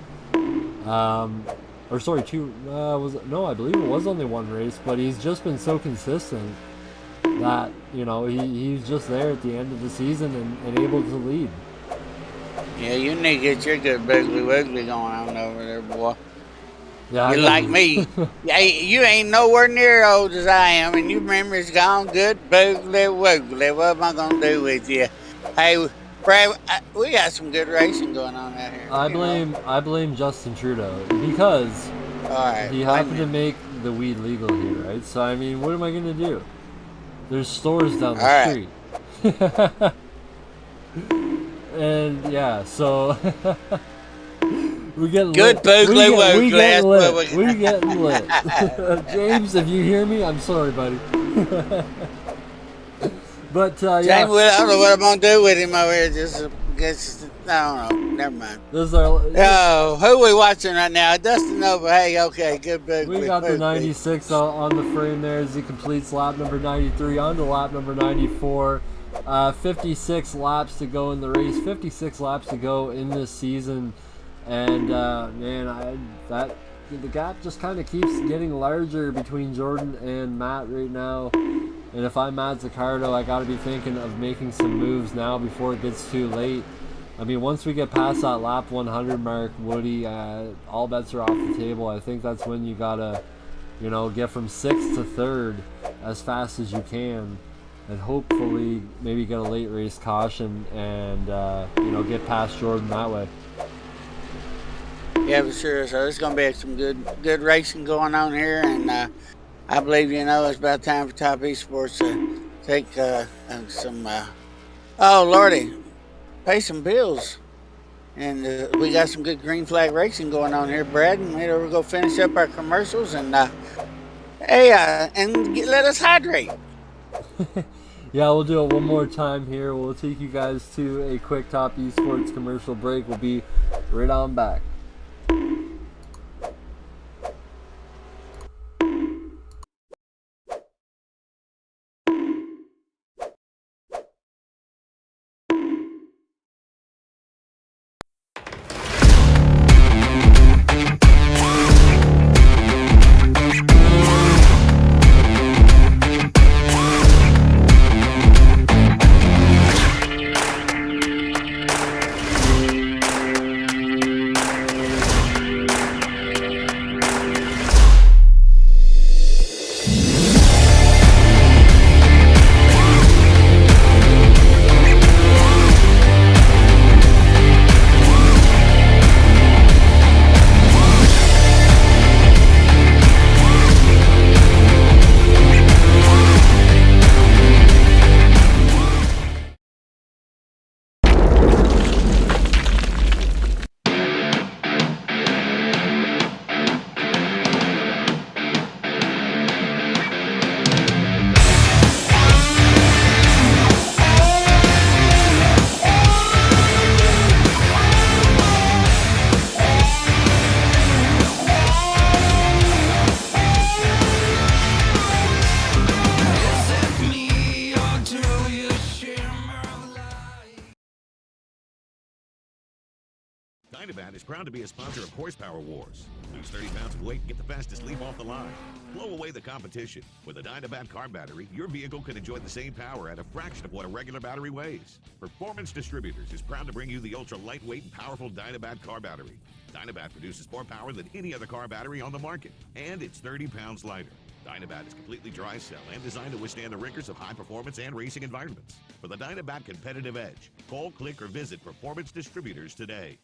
Speaker 3: Or sorry, 2, I believe it was only 1 race, but he's just been so consistent that, you know, he's just there at the end of the season and able to lead.
Speaker 4: Yeah, you need to get your good boogly woogly going on over there, boy.
Speaker 3: Yeah,
Speaker 4: You're like me. You ain't nowhere near old as I am, and your memory's gone good boogly woogly. What am I going to do with you? Hey, Brad, we got some good racing going on out here.
Speaker 3: I blame Justin Trudeau because he happened to make the weed legal here, right? So I mean, what am I gonna do? There's stores down the street, and yeah, so we get
Speaker 4: good
Speaker 3: lit. We get
Speaker 4: lit.
Speaker 3: We get lit. James, if you hear me, I'm sorry, buddy. But yeah,
Speaker 4: James, I don't know what I'm gonna do with him over here. I don't know. Never mind. Who we watching right now? Dustin Nova. Hey, okay, good.
Speaker 3: We got the 96 on the frame there as he completes lap number 93 on to lap number 94. 56 laps to go in the race. 56 laps to go in this season, and the gap just kind of keeps getting larger between Jordan and Matt right now. And if I'm Matt Zaccardo, I got to be thinking of making some moves now before it gets too late. I mean, once we get past that lap 100 mark, Woody, all bets are off the table. I think that's when you got to, you know, get from 6th to 3rd as fast as you can. And hopefully maybe get a late race caution and, you know, get past Jordan that way.
Speaker 4: Yeah, for sure. So there's going to be some good racing going on here. And I believe, you know, it's about time for Topp eSports to take some, oh, Lordy, pay some bills. And we got some good green flag racing going on here, Brad. And we'll go finish up our commercials and, let us hydrate.
Speaker 3: Yeah, we'll do it one more time here. We'll take you guys to a quick Topp eSports commercial break. We'll be right on back.
Speaker 7: Dynabat is proud to be a sponsor of Horsepower Wars. Lose 30 pounds of weight and get the fastest leap off the line. Blow away the competition. With a Dynabat car battery, your vehicle can enjoy the same power at a fraction of what a regular battery weighs. Performance Distributors is proud to bring you the ultra lightweight and powerful Dynabat car battery. Dynabat produces more power than any other car battery on the market, and it's 30 pounds lighter. Dynabat is completely dry cell and designed to withstand the rigors of high performance and racing environments. For the Dynabat competitive edge, call, click, or visit Performance Distributors today.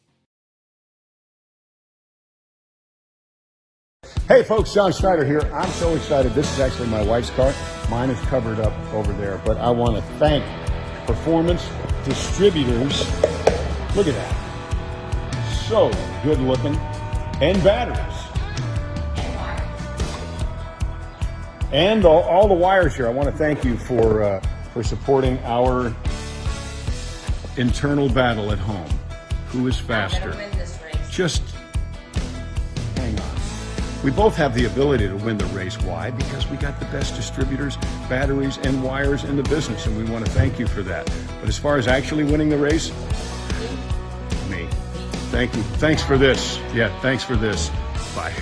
Speaker 2: Hey folks, John Schneider here. I'm so excited. This is actually my wife's car. Mine is covered up over there, but I want to thank Performance Distributors. Look at that. So good looking. And batteries. And all the wires here. I want to thank you for supporting our internal battle at home. Who is faster? Just hang on. We both have the ability to win the race. Why? Because we got the best distributors, batteries, and wires in the business, and we want to thank you for that. But as far as actually winning the race, me. Thank you. Thanks for this. Yeah, thanks for this. Bye.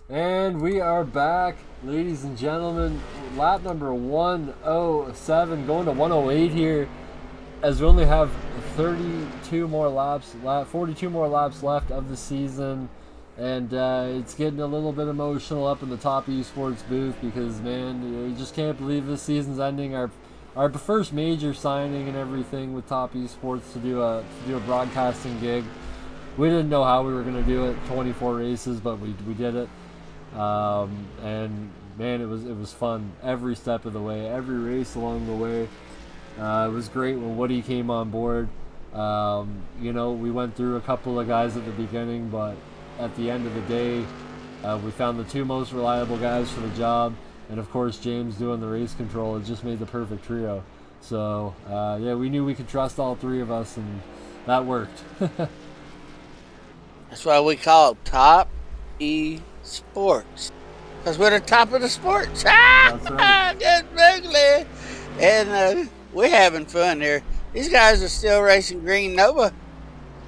Speaker 3: And we are back, ladies and gentlemen. Lap number 107, going to 108 here, as we only have 42 more laps, 42 more laps left of the season, and it's getting a little bit emotional up in the Topp eSports booth because, man, you just can't believe this season's ending. Our first major signing and everything with Topp eSports to do a broadcasting gig. We didn't know how we were going to do it, 24 races, but we did it. And man, it was fun every step of the way, every race along the way. It was great when Woody came on board. You know, we went through a couple of guys at the beginning, but at the end of the day, we found the two most reliable guys for the job, and of course James doing the race control. It just made the perfect trio. So yeah, we knew we could trust all three of us, and that worked.
Speaker 4: That's why we call it Topp eSports, because we're the top of the sports.
Speaker 3: That's right.
Speaker 4: Good bugly. And we're having fun here. These guys are still racing. Green Nova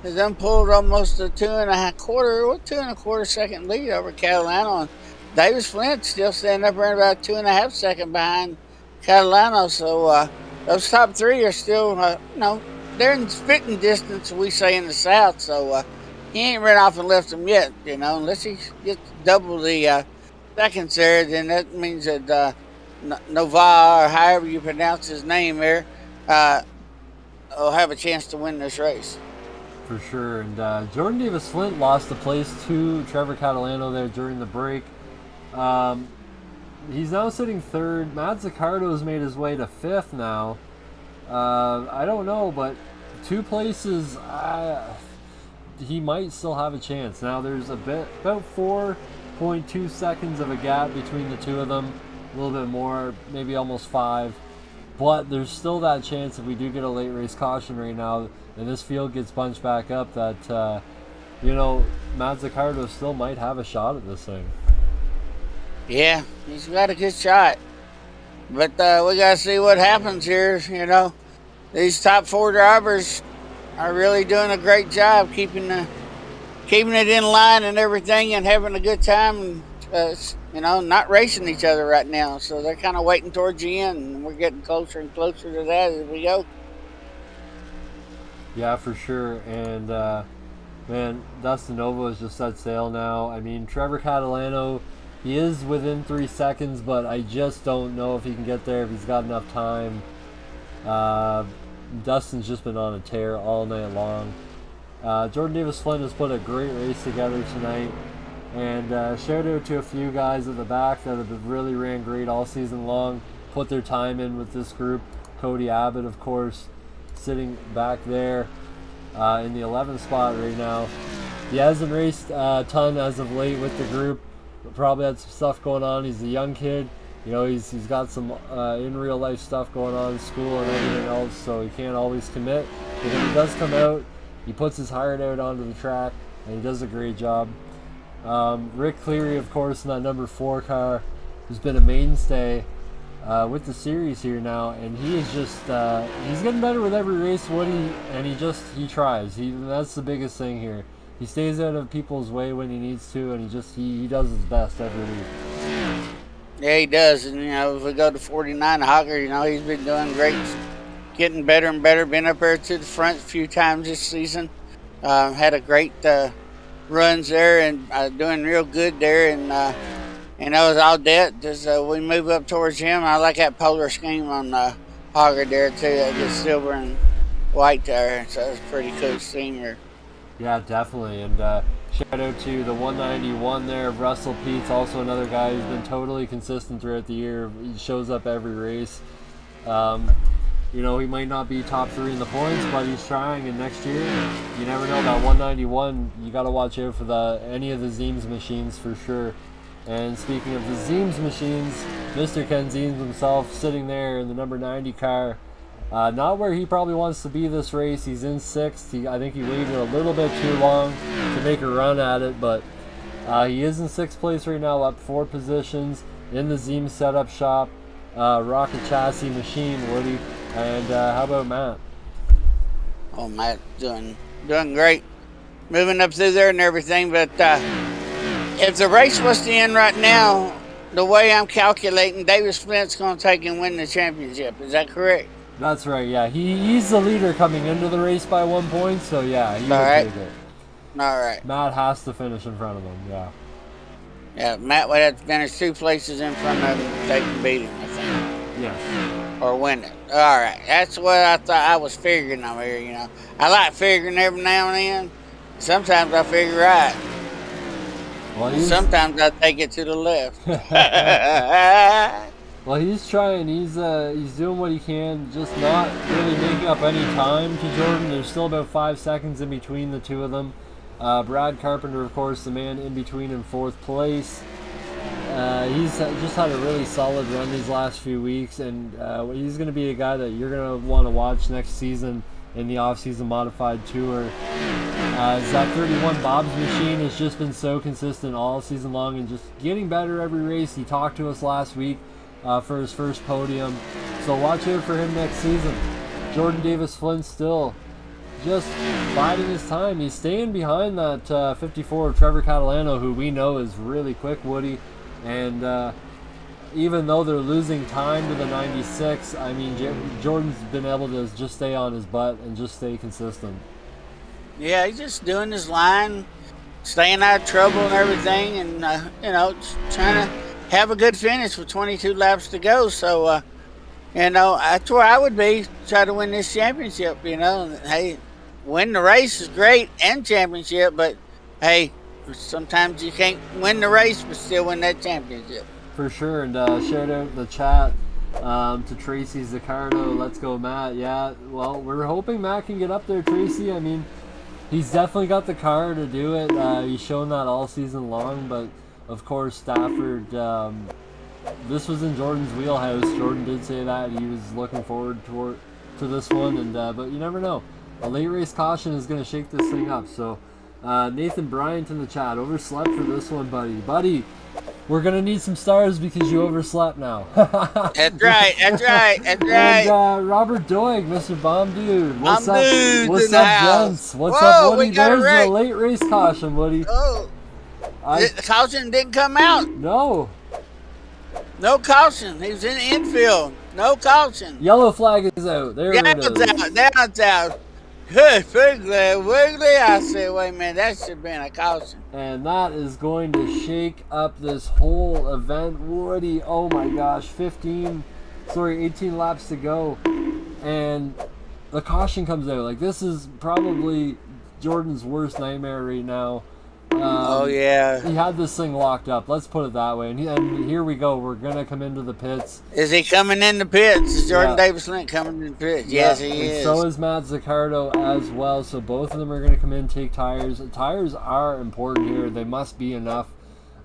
Speaker 4: has then pulled almost a 2.25 second lead over Catalano. And Davis Flint still standing up around about 2.5 seconds behind Catalano. So those top three are still, you know, they're in spitting distance, we say in the South. So he ain't run off and left them yet, you know, unless he gets double the seconds there, then that means that Nova, or however you pronounce his name there, will have a chance to win this race.
Speaker 3: For sure. And Jordan Davis Flint lost the place to Trevor Catalano there during the break. He's now sitting third. Matt Zaccardo's made his way to fifth now. I don't know, but two places, he might still have a chance. Now there's about 4.2 seconds of a gap between the two of them, a little bit more, maybe almost 5. But there's still that chance if we do get a late race caution right now and this field gets bunched back up that, you know, Matt Zaccardo still might have a shot at this thing.
Speaker 4: Yeah, he's got a good shot. But we got to see what happens here, you know. These top 4 drivers are really doing a great job keeping it in line and everything, and having a good time, you know, not racing each other right now. So they're kind of waiting towards the end, and we're getting closer and closer to that as we go.
Speaker 3: Yeah, for sure. And man, Dustin Nova has just set sail now. I mean, Trevor Catalano, he is within 3 seconds, but I just don't know if he can get there, if he's got enough time. Dustin's just been on a tear all night long. Jordan Davis Flint has put a great race together tonight, and shout out to a few guys at the back that have really ran great all season long, put their time in with this group. Cody Abbott, of course, sitting back there in the 11th spot right now. He hasn't raced a ton as of late with the group, but probably had some stuff going on. He's a young kid. You know, he's got some in real life stuff going on in school and everything else, so he can't always commit But when he does come out, he puts his heart out onto the track, and he does a great job. Rick Cleary, of course, in that number 4 car, who's been a mainstay with the series here now, and he is just he's getting better with every race. Woody, and he tries. That's the biggest thing here. He stays out of people's way when he needs to, and he does his best every week.
Speaker 4: Yeah, he does. And, if we go to 49 Hogger, he's been doing great, getting better and better. Been up there to the front a few times this season. Had a great runs there and doing real good there. And it was all that. Just we move up towards him. I like that polar scheme on Hogger there, too. The silver and white there. So it's pretty cool to see here.
Speaker 3: Yeah, definitely. And shout out to the 191 there of Russell Peets, also another guy who's been totally consistent throughout the year. He shows up every race. He might not be top 3 in the points, but he's trying. And next year, you never know. That 191, you got to watch out for any of the Zeems machines for sure. And speaking of the Zeems machines, Mr. Ken Zeems himself sitting there in the number 90 car. Not where he probably wants to be this race. He's in 6th. I think he waited a little bit too long to make a run at it, but he is in 6th place right now, up 4 positions in the Zeem setup shop. Rocket chassis machine, Woody. And how about Matt?
Speaker 4: Oh, Matt doing great. Moving up through there and everything, but if the race was to end right now, the way I'm calculating, Davis Flint's going to take and win the championship. Is that correct?
Speaker 3: That's right, yeah. He's the leader coming into the race by 1 point, so yeah, he would take it.
Speaker 4: All right.
Speaker 3: Matt has to finish in front of him, yeah.
Speaker 4: Yeah, Matt would have to finish 2 places in front of him. They can beat him, I think.
Speaker 3: Yes.
Speaker 4: Or win it. All right. That's what I thought I was figuring over here, I like figuring every now and then. Sometimes I figure right.
Speaker 3: Well,
Speaker 4: sometimes I take it to the left.
Speaker 3: Well, he's trying. He's doing what he can, just not really making up any time to Jordan. There's still about 5 seconds in between the two of them. Brad Carpenter, of course, the man in between in 4th place. He's just had a really solid run these last few weeks, and he's going to be a guy that you're going to want to watch next season in the off-season modified tour. That 31 Bob's machine has just been so consistent all season long and just getting better every race. He talked to us last week for his first podium, so watch out for him next season. Jordan Davis Flint still just biding his time. He's staying behind that 54 of Trevor Catalano, who we know is really quick, Woody. And even though they're losing time to the 96, I mean, Jordan's been able to just stay on his butt and just stay consistent.
Speaker 4: Yeah, he's just doing his line, staying out of trouble and everything, and, just trying to have a good finish with 22 laps to go. So, that's where I would be, try to win this championship, Hey, win the race is great and championship, but, hey, sometimes you can't win the race but still win that championship.
Speaker 3: For sure, and shout out the chat to Tracy Zaccardo. Let's go, Matt. Yeah, well, we're hoping Matt can get up there, Tracy. I mean, he's definitely got the car to do it. He's shown that all season long, but of course, Stafford, this was in Jordan's wheelhouse. Jordan did say that. He was looking forward to this one, and but you never know. A late race caution is going to shake this thing up. So, Nathan Bryant in the chat, overslept for this one, buddy. Buddy, we're going to need some stars because you overslept now.
Speaker 4: That's right.
Speaker 3: And Robert Doig, Mr. Bomb Dude. What's up,
Speaker 4: gents?
Speaker 3: What's up, Woody? There's the late race caution, Woody.
Speaker 4: Oh. The caution didn't come out.
Speaker 3: No.
Speaker 4: No caution. He was in the infield. No caution.
Speaker 3: Yellow flag is out. There it is.
Speaker 4: That's out. Good, wiggly. I said, wait a minute, that should have been a caution.
Speaker 3: And that is going to shake up this whole event, Woody. Oh my gosh, 18 laps to go. And the caution comes out. Like, this is probably Jordan's worst nightmare right now.
Speaker 4: Oh, yeah.
Speaker 3: He had this thing locked up. Let's put it that way. And here we go. We're going to come into the pits.
Speaker 4: Is he coming in the pits? Is Jordan Davis Flint coming in the pits?
Speaker 3: Yeah.
Speaker 4: Yes, he is.
Speaker 3: So is Matt Zaccardo as well. So both of them are going to come in, take tires. Tires are important here. They must be enough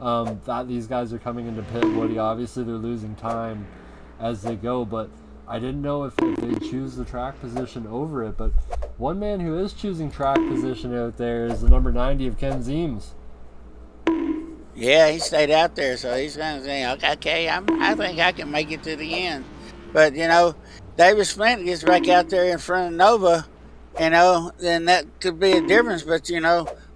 Speaker 3: that these guys are coming into pit, Woody. Obviously, they're losing time as they go. But I didn't know if they choose the track position over it. But One man who is choosing track position out there is the number 90 of Ken Zeems.
Speaker 4: Yeah, he stayed out there, so he's going to say, okay, I think I can make it to the end. But, Davis Flint gets back out there in front of Nova, then that could be a difference. But,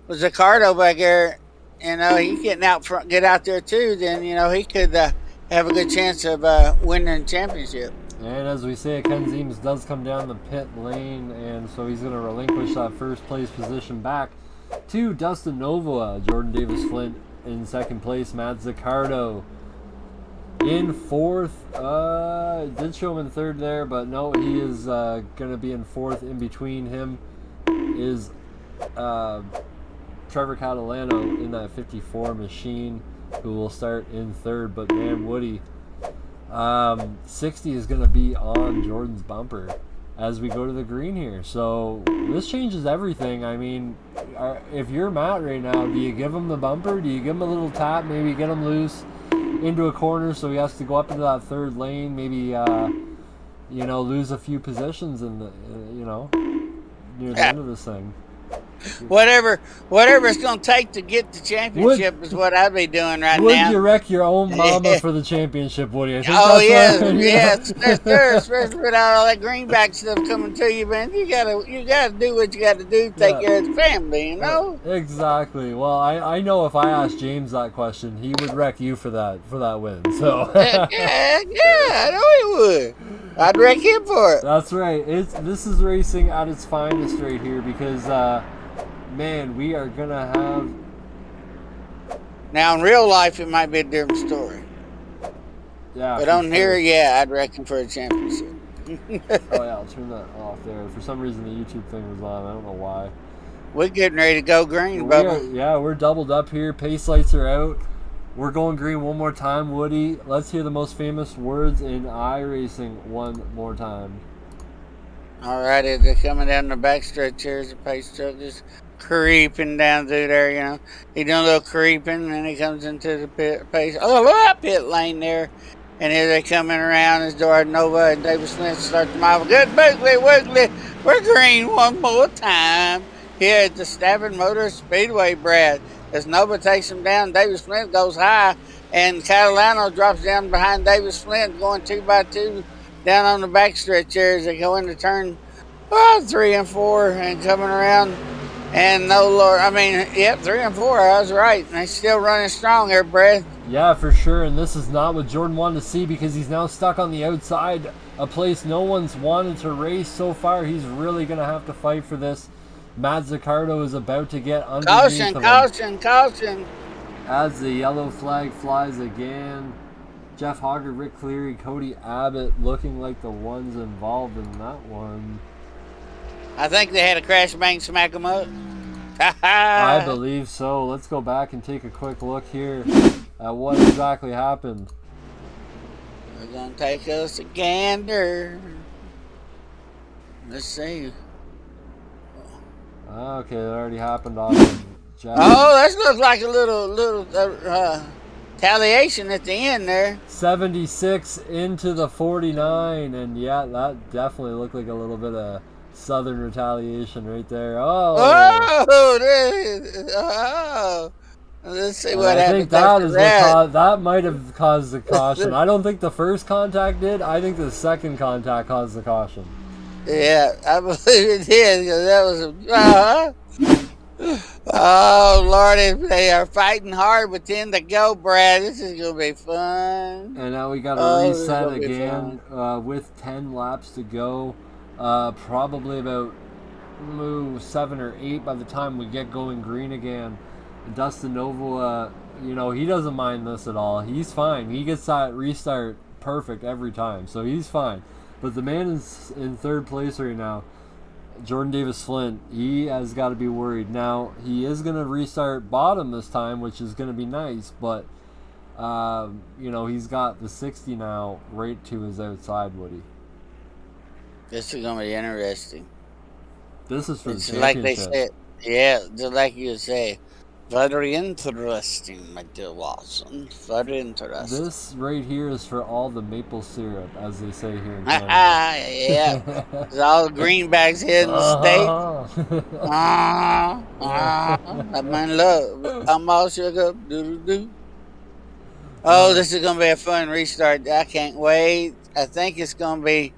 Speaker 4: with Zaccardo back there, he get out there too, then, he could have a good chance of winning the championship.
Speaker 3: And as we say, Ken Zeems does come down the pit lane, and so he's going to relinquish that first place position back to Dustin Novoa. Jordan Davis Flint in second place. Matt Zaccardo in fourth. Did show him in third there, but no, he is going to be in fourth. In between him is Trevor Catalano in that 54 machine, who will start in third. But man, Woody, 60 is going to be on Jordan's bumper as we go to the green here. So this changes everything. I mean, if you're Matt right now, do you give him the bumper? Do you give him a little tap, maybe get him loose into a corner so he has to go up into that third lane, maybe lose a few positions in the near the end of this thing?
Speaker 4: Whatever it's going to take to get the championship is what I'd be doing right now.
Speaker 3: Would you wreck your own mama for the championship, Woody? I think
Speaker 4: yes, sir. Especially without all that greenback stuff coming to you, man. You gotta do what you got to do to take care of the family,
Speaker 3: Exactly. Well, I know if I asked James that question, he would wreck you for that win. So
Speaker 4: yeah, I know he would. I'd wreck him for it.
Speaker 3: That's right. This is racing at its finest right here, because man, we are gonna have.
Speaker 4: Now in real life, it might be a different story.
Speaker 3: Yeah.
Speaker 4: But on here, I'd reckon for a championship.
Speaker 3: Oh yeah, I'll turn that off there. For some reason, the YouTube thing was on. I don't know why.
Speaker 4: We're getting ready to go green, Bubba.
Speaker 3: We're doubled up here. Pace lights are out. We're going green one more time, Woody. Let's hear the most famous words in iRacing one more time.
Speaker 4: All righty, they're coming down the backstretch here. The pace truck is creeping down through there, He doing a little creeping, and then he comes into the pit lane there. And here they coming around as Jordan Nova and David Smith start them off. Good wiggly. We're green one more time here at the Stafford Motor Speedway, Brad. As Nova takes him down, Davis Flint goes high, and Catalano drops down behind Davis Flint, going 2x2 down on the backstretch here as they go into turn 3 and 4 and coming around. And 3 and 4, I was right. And they're still running strong here, Brad.
Speaker 3: Yeah, for sure. And this is not what Jordan wanted to see, because he's now stuck on the outside, a place no one's wanted to race so far. He's really going to have to fight for this. Matt Zaccardo is about to get underneath
Speaker 4: Caution.
Speaker 3: As the yellow flag flies again. Jeff Hoggard, Rick Cleary, Cody Abbott looking like the ones involved in that one.
Speaker 4: I think they had a crash, bang, smack them up.
Speaker 3: I believe so. Let's go back and take a quick look here at what exactly happened.
Speaker 4: We're going to take us a gander. Let's see.
Speaker 3: Okay, that already happened off of Jeff.
Speaker 4: Oh, that looks like a little retaliation at the end there.
Speaker 3: 76 into the 49, and yeah, that definitely looked like a little bit of Southern retaliation right there.
Speaker 4: Let's see what happens.
Speaker 3: I think that might have caused the caution. I don't think the first contact did. I think the second contact caused the caution.
Speaker 4: Yeah, I believe it did, because that was oh, Lord, they are fighting hard with 10 to go, Brad. This is going to be fun.
Speaker 3: And now we got to reset again with 10 laps to go. Probably about 7 or 8 by the time we get going green again. Dustin Novoa, he doesn't mind this at all. He's fine. He gets that restart perfect every time, so he's fine. But the man is in third place right now, Jordan Davis Flint. He has got to be worried. Now, he is going to restart bottom this time, which is going to be nice, but, he's got the 60 now right to his outside, Woody.
Speaker 4: This is going to be interesting.
Speaker 3: This is for the championship.
Speaker 4: Like they said, just like you say. Very interesting, my dear Watson. Very interesting.
Speaker 3: This right here is for all the maple syrup, as they say here in Canada.
Speaker 4: Yeah. It's all the greenbacks here in the state. I mean, look, I'm all shook up. Doo-doo-doo. Oh, this is going to be a fun restart. I can't wait. I think it's going to be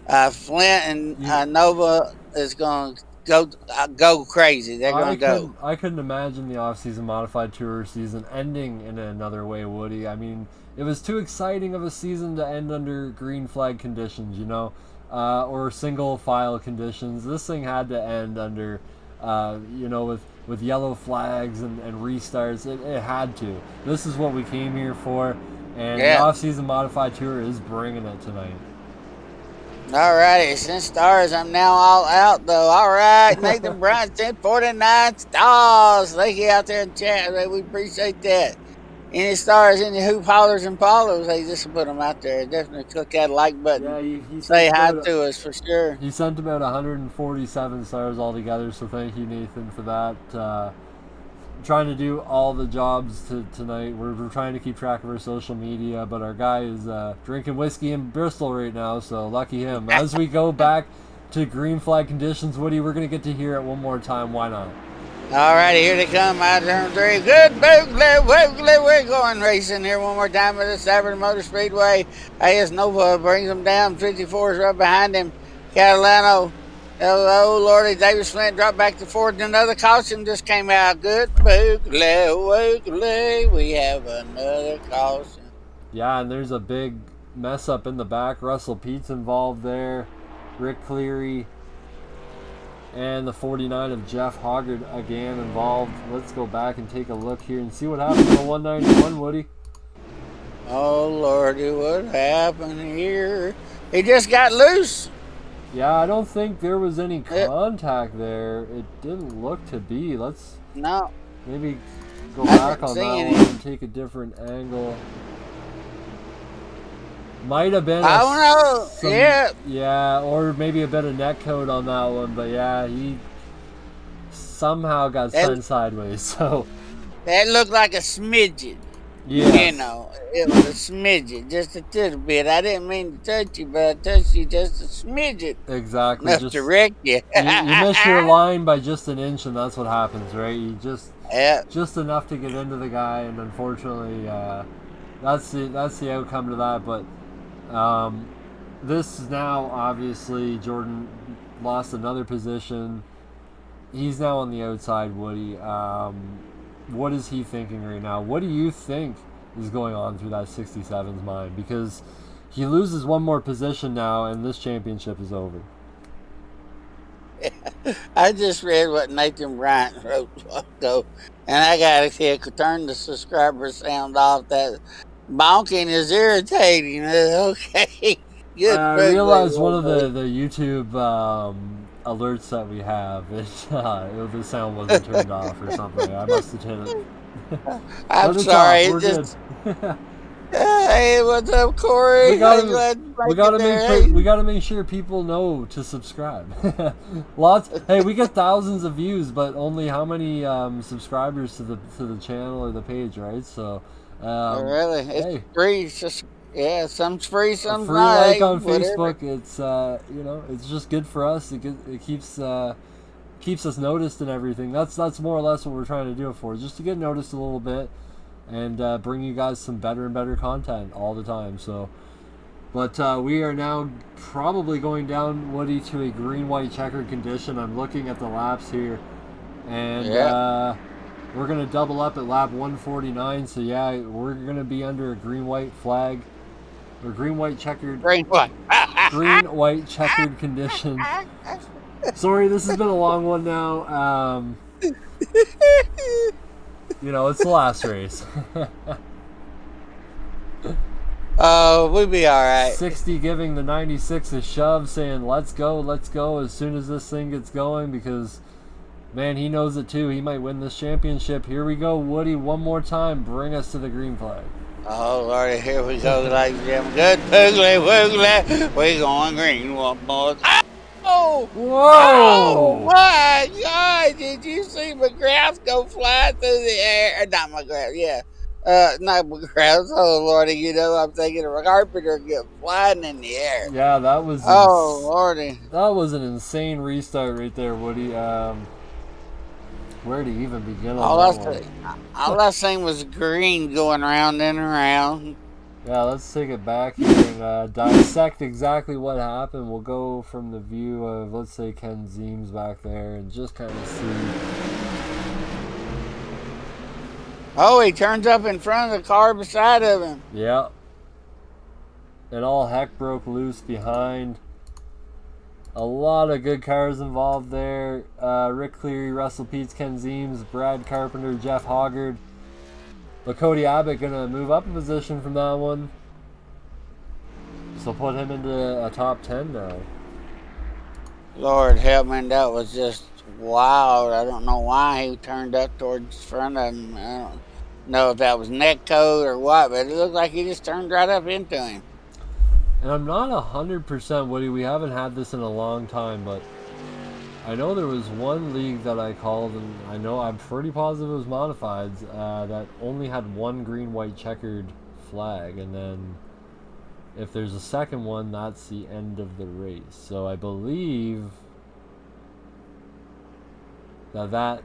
Speaker 4: Flint and Nova is going to go crazy. They're going to go.
Speaker 3: I couldn't imagine the off-season modified tour season ending in another way, Woody. I mean, it was too exciting of a season to end under green flag conditions, you know, or single file conditions. This thing had to end under, you know, with yellow flags and restarts. It had to. This is what we came here for, and the off-season modified tour is bringing it tonight.
Speaker 4: Alrighty, since stars, I'm now all out though. Alright, Nathan Bryant, 1049 stars. Thank you out there in chat. We appreciate that. Any stars, any hoop hollers and follows, hey, just put them out there. Definitely click that like button.
Speaker 3: Yeah, he
Speaker 4: say hi to us for sure.
Speaker 3: He sent about 147 stars altogether, so thank you, Nathan, for that. Trying to do all the jobs tonight. We're trying to keep track of our social media, but our guy is drinking whiskey in Bristol right now, so lucky him. As we go back to green flag conditions, Woody, we're going to get to hear it one more time. Why not?
Speaker 4: All righty, here they come. I turn 3. Good boogly. We're going racing here one more time at the Stafford Motor Speedway. AS Nova brings them down. 54 is right behind him. Catalano. Oh, Lordy, Davis Flint dropped back to fourth. Another caution just came out. Good boogly. We have another caution.
Speaker 3: Yeah, and there's a big mess up in the back. Russell Pete's involved there. Rick Cleary. And the 49 of Jeff Hoggard again involved. Let's go back and take a look here and see what happened to the 191, Woody.
Speaker 4: Oh, Lordy, what happened here? He just got loose.
Speaker 3: Yeah, I don't think there was any contact there. It didn't look to be. Let's maybe go back on that one and take a different angle. Might have been.
Speaker 4: I don't know.
Speaker 3: Yeah, or maybe a bit of net code on that one. But yeah, he somehow got sent sideways. So
Speaker 4: that looked like a smidgen.
Speaker 3: Yeah.
Speaker 4: You know, it was a smidgen, just a little bit. I didn't mean to touch you, but I touched you just a smidgen.
Speaker 3: Exactly.
Speaker 4: Enough to wreck you.
Speaker 3: you miss your line by just an inch, and that's what happens, right? You just enough to get into the guy, and unfortunately, that's the outcome to that. But this is now obviously Jordan lost another position. He's now on the outside, Woody. What is he thinking right now? What do you think is going on through that 67's mind? Because he loses one more position now, and this championship is over.
Speaker 4: I just read what Nathan Bryant wrote ago, and I gotta turn the subscriber sound off. That bonking is irritating. Okay, good.
Speaker 3: I realized one of the YouTube alerts that we have, the sound wasn't turned off or something. I must have hit it.
Speaker 4: I'm sorry.
Speaker 3: We're good.
Speaker 4: Hey, what's up, Corey?
Speaker 3: We gotta make sure people know to subscribe. Hey, we get thousands of views, but only how many subscribers to the channel or the page, right? So,
Speaker 4: really, it's free. It's just some's free, some's
Speaker 3: free
Speaker 4: not.
Speaker 3: like on
Speaker 4: whatever.
Speaker 3: Facebook. It's it's just good for us. It keeps us noticed and everything. That's more or less what we're trying to do it for, just to get noticed a little bit and bring you guys some better and better content all the time. So, but we are now probably going down, Woody, to a green-white checkered condition. I'm looking at the laps here, and we're gonna double up at lap 149. So yeah, we're gonna be under a green-white flag or green-white checkered green-white checkered condition. Sorry, this has been a long one now. It's the last race.
Speaker 4: We'll be all right.
Speaker 3: 60 giving the 96 a shove, saying let's go as soon as this thing gets going, because man, he knows it too. He might win this championship. Here we go, Woody, one more time. Bring us to the green flag.
Speaker 4: Oh, Lordy, here we go, ladies and gentlemen. Good boogly. We're going green one more. Oh!
Speaker 3: Whoa!
Speaker 4: Oh, my God! Did you see McGrath go flying through the air. Not McGrath, yeah. Not McGrath. Oh, Lordy, you know, I'm thinking of a carpenter get flying in the air.
Speaker 3: Yeah, that was.
Speaker 4: Oh, Lordy.
Speaker 3: That was an insane restart right there, Woody. Where to even begin on that one?
Speaker 4: All I seen was green going round and around.
Speaker 3: Yeah, let's take it back here and dissect exactly what happened. We'll go from the view of, let's say, Ken Zeems back there and just kind of see.
Speaker 4: Oh, he turns up in front of the car beside of him.
Speaker 3: Yeah. And all heck broke loose behind. A lot of good cars involved there. Rick Cleary, Russell Peets, Ken Zeems, Brad Carpenter, Jeff Hoggard. But Cody Abbott going to move up a position from that one. So put him into a top 10 now.
Speaker 4: Lord help me, that was just wild. I don't know why he turned up towards the front of him. I don't know if that was neck code or what, but it looked like he just turned right up into him.
Speaker 3: And I'm not 100% Woody. We haven't had this in a long time, but I know there was one league that I called, and I'm pretty positive it was Modifieds, that only had one green, white, checkered flag, and then if there's a second one, that's the end of the race. So I believe that's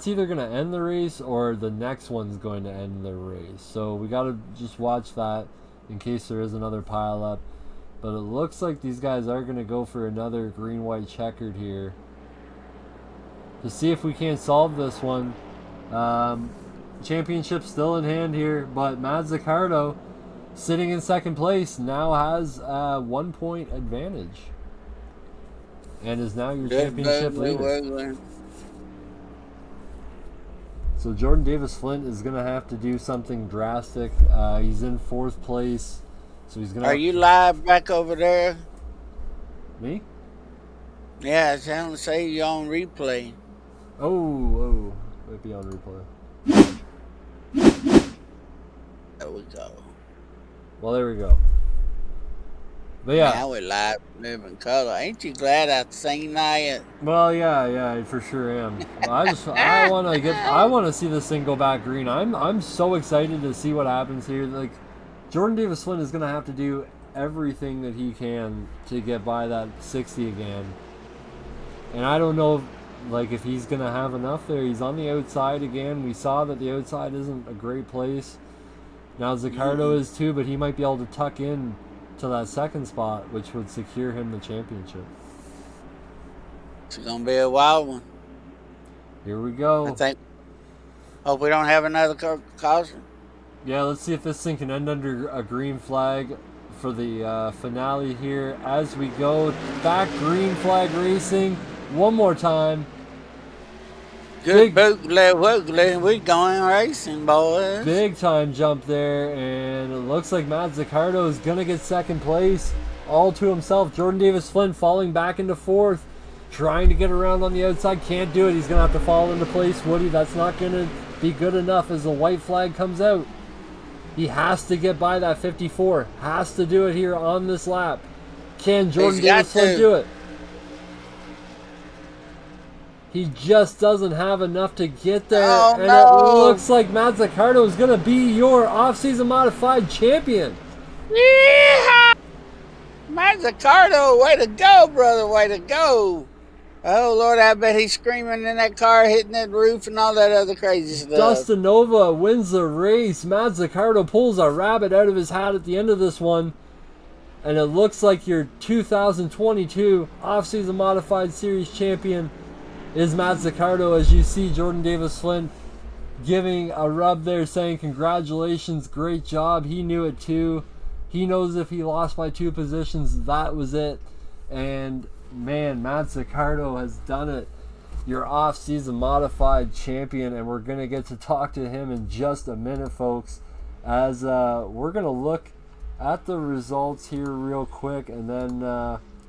Speaker 3: either going to end the race or the next one's going to end the race. So we got to just watch that in case there is another pile up. But it looks like these guys are going to go for another green, white, checkered here to see if we can't solve this one. Championship still in hand here, but Matt Zaccardo, sitting in second place, now has a 1 point advantage and is now your championship leader. So Jordan Davis Flint is going to have to do something drastic. He's in fourth place. So he's gonna.
Speaker 4: Are you live back over there?
Speaker 3: Me?
Speaker 4: Yeah, it's going to say you're on replay.
Speaker 3: Oh, might be on replay.
Speaker 4: There we go.
Speaker 3: Well, there we go. But yeah.
Speaker 4: Now we're live, living color. Ain't you glad I seen that?
Speaker 3: Well, yeah, I for sure am. I want to see this thing go back green. I'm so excited to see what happens here. Like, Jordan Davis Flint is going to have to do everything that he can to get by that 60 again. And I don't know if he's going to have enough there. He's on the outside again. We saw that the outside isn't a great place. Now Zaccardo is too, but he might be able to tuck in to that second spot, which would secure him the championship.
Speaker 4: It's going to be a wild one.
Speaker 3: Here we go.
Speaker 4: I think. Hope we don't have another caution.
Speaker 3: Yeah, let's see if this thing can end under a green flag for the finale here. As we go back, green flag racing one more time.
Speaker 4: Good boogly, we going racing, boys.
Speaker 3: Big time jump there, and it looks like Matt Zaccardo is going to get second place all to himself. Jordan Davis Flint falling back into fourth, trying to get around on the outside. Can't do it. He's going to have to fall into place. Woody, that's not going to be good enough as the white flag comes out. He has to get by that 54. Has to do it here on this lap. Can Jordan Davis Flint do it? He just doesn't have enough to get there.
Speaker 4: Oh,
Speaker 3: and
Speaker 4: no.
Speaker 3: It looks like Matt Zaccardo is going to be your off-season modified champion.
Speaker 4: Yeah! Matt Zaccardo, way to go, brother, way to go. Oh, Lord, I bet he's screaming in that car, hitting that roof and all that other crazy stuff.
Speaker 3: Dustin Nova wins the race. Matt Zaccardo pulls a rabbit out of his hat at the end of this one. And it looks like your 2022 off-season modified series champion is Matt Zaccardo, as you see Jordan Davis Flint giving a rub there, saying congratulations, great job. He knew it too. He knows if he lost by 2 positions, that was it. And man, Matt Zaccardo has done it. Your off-season modified champion, and we're going to get to talk to him in just a minute, folks, as we're going to look at the results here real quick, and then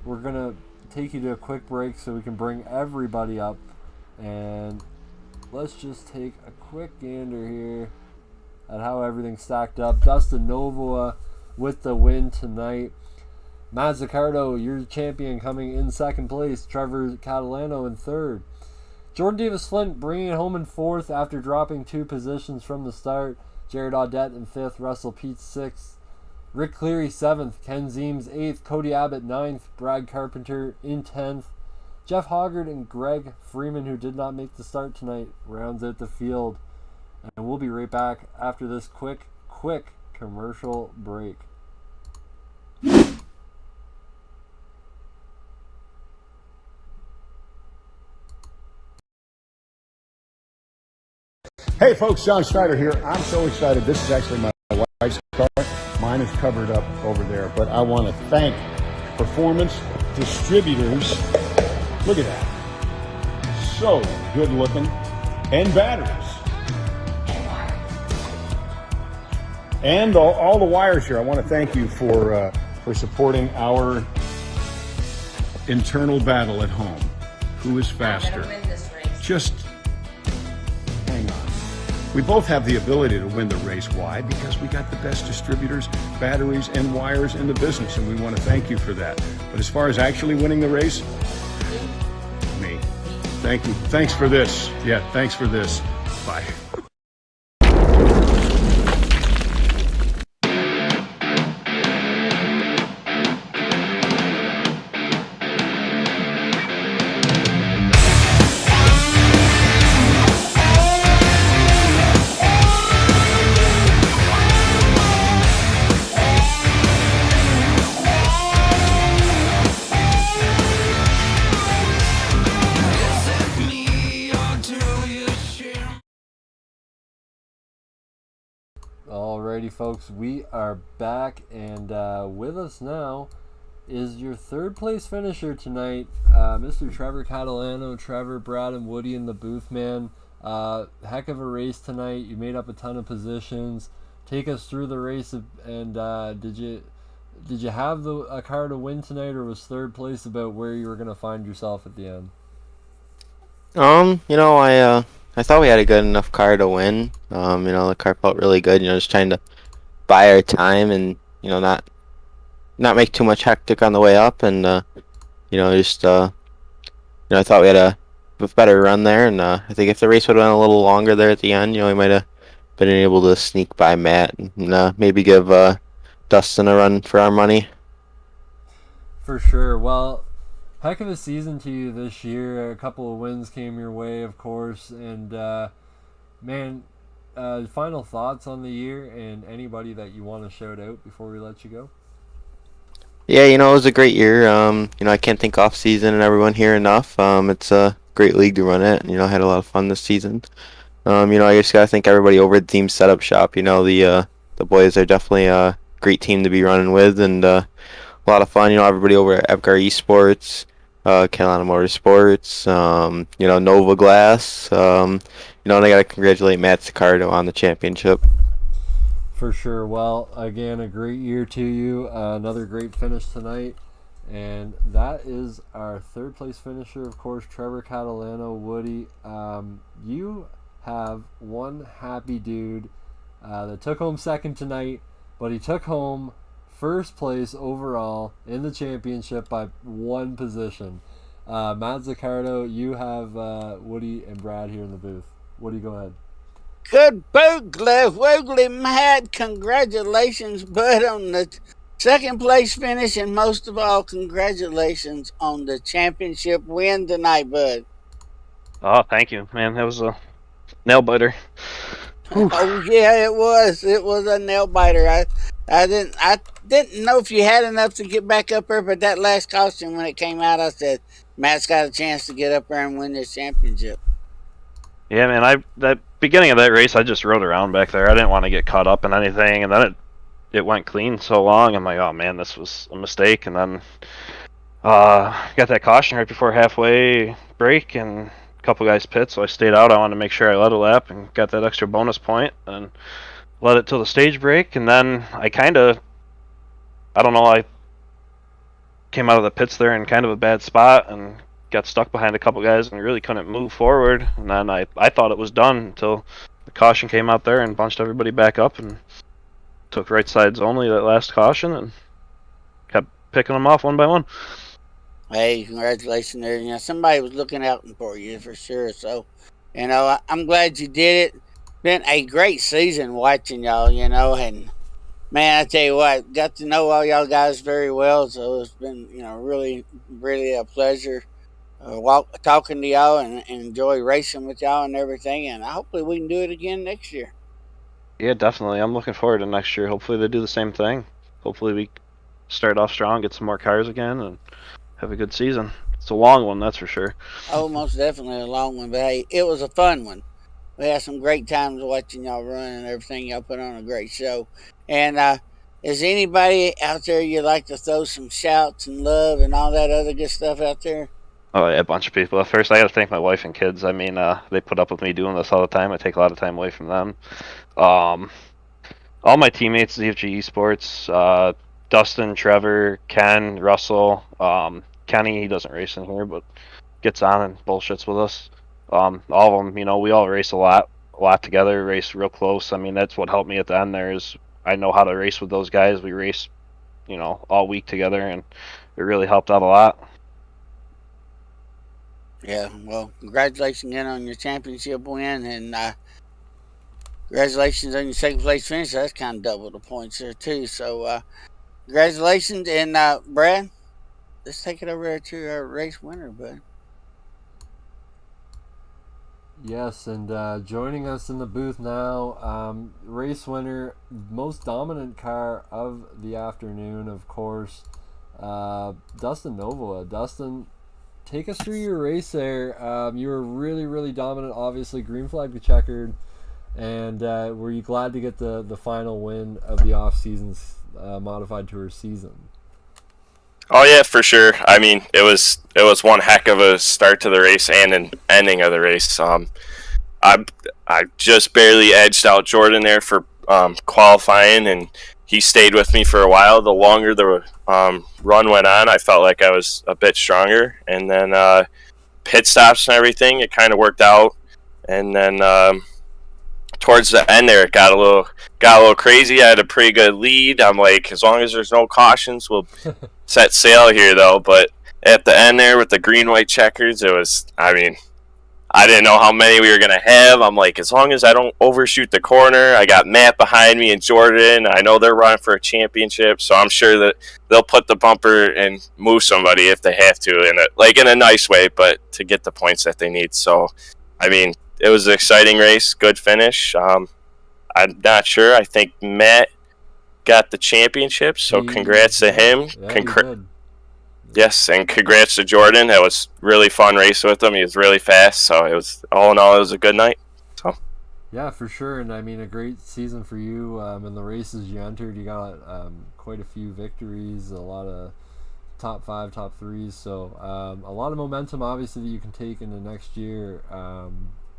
Speaker 3: we're going to take you to a quick break so we can bring everybody up. And let's just take a quick gander here at how everything stacked up. Dustin Novoa with the win tonight. Matt Zaccardo, your champion, coming in second place. Trevor Catalano in third. Jordan Davis Flint bringing it home in 4th after dropping 2 positions from the start. Jared Audette in 5th, Russell Peete 6th, Rick Cleary 7th, Ken Zeems 8th, Cody Abbott 9th, Brad Carpenter in 10th. Jeff Hoggard and Greg Freeman, who did not make the start tonight, rounds out the field. And we'll be right back after this quick commercial break.
Speaker 2: Hey folks, John Schneider here. I'm so excited. This is actually my wife's car. Mine is covered up over there, but I want to thank Performance Distributors. Look at that. So good looking. And batteries. And all the wires here. I want to thank you for supporting our internal battle at home. Who is faster? Just hang on. We both have the ability to win the race. Why? Because we got the best distributors, batteries, and wires in the business, and we want to thank you for that. But as far as actually winning the race, me. Thank you. Thanks for this. Yeah, thanks for this. Bye.
Speaker 3: Alrighty folks, we are back, and with us now is your 3rd place finisher tonight, Mr. Trevor Catalano. Trevor, Brad, and Woody in the booth, man. Heck of a race tonight. You made up a ton of positions. Take us through the race, and did you have a car to win tonight, or was 3rd place about where you were going to find yourself at the end?
Speaker 8: I thought we had a good enough car to win. The car felt really good. Just trying to buy our time and not make too much hectic on the way up, and I thought we had a better run there, and I think if the race would have been a little longer there at the end, we might have been able to sneak by Matt and maybe give Dustin a run for our money.
Speaker 3: For sure. Well, heck of a season to you this year. A couple of wins came your way, of course. And, final thoughts on the year and anybody that you want to shout out before we let you go?
Speaker 8: Yeah, it was a great year. I can't thank off season and everyone here enough. It's a great league to run it. I had a lot of fun this season. I just got to thank everybody over at Team Setup Shop. The boys are definitely a great team to be running with, and a lot of fun. Everybody over at Topp eSports, Carolina Motorsports, Nova Glass. And I got to congratulate Matt Sicardo on the championship.
Speaker 3: For sure. Well, again, a great year to you. Another great finish tonight. And that is our 3rd place finisher, of course, Trevor Catalano. Woody, you have one happy dude that took home 2nd tonight, but he took home 1st place overall in the championship by 1 position. Matt Zaccardo, you have Woody and Brad here in the booth. Woody, go ahead.
Speaker 4: Good boogly woogly, Matt. Congratulations, bud, on the 2nd place finish, and most of all, congratulations on the championship win tonight, bud.
Speaker 6: Oh, thank you, man. That was a nail biter.
Speaker 4: Oh yeah, it was. It was a nail biter. I didn't know if you had enough to get back up there, but that last caution when it came out, I said Matt's got a chance to get up there and win this championship.
Speaker 6: Yeah, man. That beginning of that race, I just rode around back there. I didn't want to get caught up in anything, and then it went clean so long. I'm like, oh man, this was a mistake. And then got that caution right before halfway break, and a couple guys pit, so I stayed out. I wanted to make sure I led a lap and got that extra bonus point, and led it till the stage break. And then I came out of the pits there in kind of a bad spot and got stuck behind a couple guys and really couldn't move forward. And then I thought it was done until the caution came out there and bunched everybody back up and took right sides only that last caution and kept picking them off one by one.
Speaker 4: Hey, congratulations there. You know, somebody was looking out for you for sure. So, you know, I'm glad you did it. Been a great season watching y'all, you know, and man, I tell you what, got to know all y'all guys very well. So it's been, you know, really, really a pleasure talking to y'all and enjoy racing with y'all and everything. And hopefully we can do it again next year.
Speaker 6: Yeah, definitely. I'm looking forward to next year. Hopefully they do the same thing. Hopefully we start off strong, get some more cars again, and have a good season. It's a long one, that's for sure.
Speaker 4: Oh, most definitely a long one, but hey, it was a fun one. We had some great times watching y'all run and everything. Y'all put on a great show. And is anybody out there you'd like to throw some shouts and love and all that other good stuff out there?
Speaker 6: Oh, yeah, a bunch of people. First, I got to thank my wife and kids. I mean, they put up with me doing this all the time. I take a lot of time away from them. All my teammates, ZFG Esports, Dustin, Trevor, Ken, Russell, Kenny, he doesn't race in here, but gets on and bullshits with us. All of them, you know, we all race a lot together, race real close. I mean, that's what helped me at the end there is I know how to race with those guys. We race, you know, all week together, and it really helped out a lot.
Speaker 4: Yeah, well, congratulations again on your championship win, and congratulations on your second place finish. That's kind of double the points there, too. So, congratulations, and Brad, let's take it over there to our race winner, bud.
Speaker 3: Yes, and joining us in the booth now, race winner, most dominant car of the afternoon, of course, Dustin Novoa. Dustin, take us through your race there. You were really, really dominant, obviously, green flag to checkered, and were you glad to get the final win of the off-season's modified tour season?
Speaker 9: Oh yeah, for sure. I mean, it was one heck of a start to the race and an ending of the race. I just barely edged out Jordan there for qualifying, and he stayed with me for a while. The longer the run went on, I felt like I was a bit stronger, and then pit stops and everything, it kind of worked out. And then towards the end there, it got a little crazy. I had a pretty good lead. I'm like, as long as there's no cautions, we'll set sail here, though. But at the end there with the green-white checkers, it was, I mean, I didn't know how many we were going to have. I'm like, as long as I don't overshoot the corner. I got Matt behind me and Jordan. I know they're running for a championship, so I'm sure that they'll put the bumper and move somebody if they have to, in a nice way, but to get the points that they need. So, I mean, it was an exciting race, good finish. I'm not sure. I think Matt got the championship, so congrats to him.
Speaker 3: Yeah,
Speaker 9: yes, and congrats to Jordan. That was really fun race with him. He was really fast, so it was all in all, it was a good night. So.
Speaker 3: Yeah, for sure, and I mean a great season for you. In the races you entered, you got quite a few victories, a lot of top 5, top 3s. So a lot of momentum, obviously, that you can take into next year.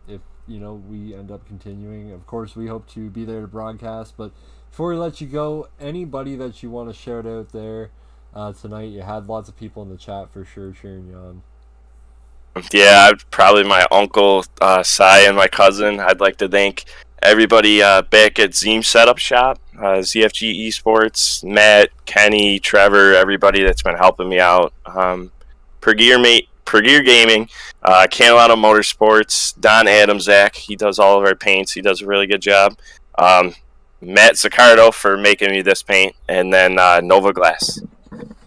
Speaker 3: If we end up continuing, of course, we hope to be there to broadcast. But before we let you go, anybody that you want to shout out there tonight? You had lots of people in the chat for sure cheering you on.
Speaker 9: Yeah, probably my uncle Cy and my cousin. I'd like to thank everybody back at Zeem Setup Shop, ZFG Esports, Matt, Kenny, Trevor, everybody that's been helping me out. Per Gear Gaming, Carolina Motorsports, Don Adamzak, he does all of our paints. He does a really good job. Matt Zaccardo for making me this paint, and then Nova Glass.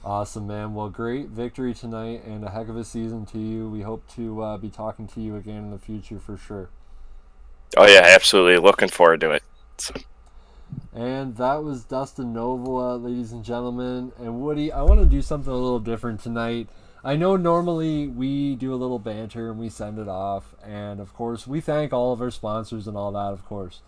Speaker 3: Awesome, man. Well, great victory tonight and a heck of a season to you. We hope to be talking to you again in the future for sure.
Speaker 9: Oh, yeah, absolutely. Looking forward to it.
Speaker 3: And that was Dustin Novoa, ladies and gentlemen. And Woody, I want to do something a little different tonight. I know normally we do a little banter and we send it off. And, of course, we thank all of our sponsors and all that, of course.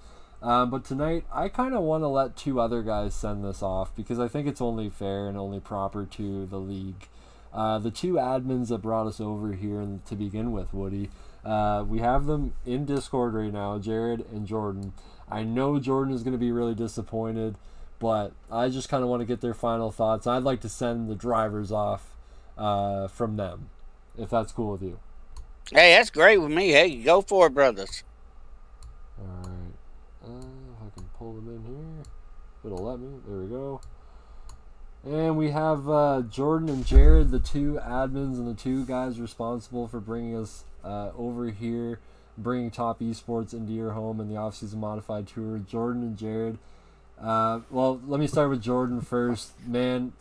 Speaker 3: But tonight, I kind of want to let 2 other guys send this off because I think it's only fair and only proper to the league. The 2 admins that brought us over here to begin with, Woody, we have them in Discord right now, Jared and Jordan. I know Jordan is going to be really disappointed, but I just kind of want to get their final thoughts. I'd like to send the drivers off from them, if that's cool with you.
Speaker 4: Hey, that's great with me. Hey, go for it, brothers.
Speaker 3: All right. If I can pull them in here. If it'll let me. There we go. And we have Jordan and Jared, the two admins and the two guys responsible for bringing us over here, bringing Topp eSports into your home in the off-season modified tour. Jordan and Jared. Well, let me start with Jordan first. Man,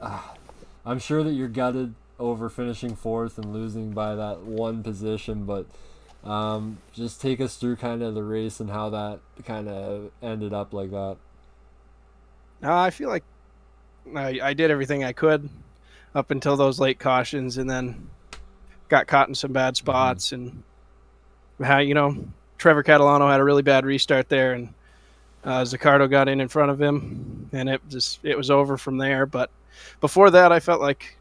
Speaker 3: I'm sure that you're gutted over finishing fourth and losing by that one position, but just take us through kind of the race and how that kind of ended up like that.
Speaker 5: I feel like I did everything I could up until those late cautions, and then got caught in some bad spots. And how, Trevor Catalano had a really bad restart there, and Zaccardo got in front of him, and it was over from there. But before that, I felt like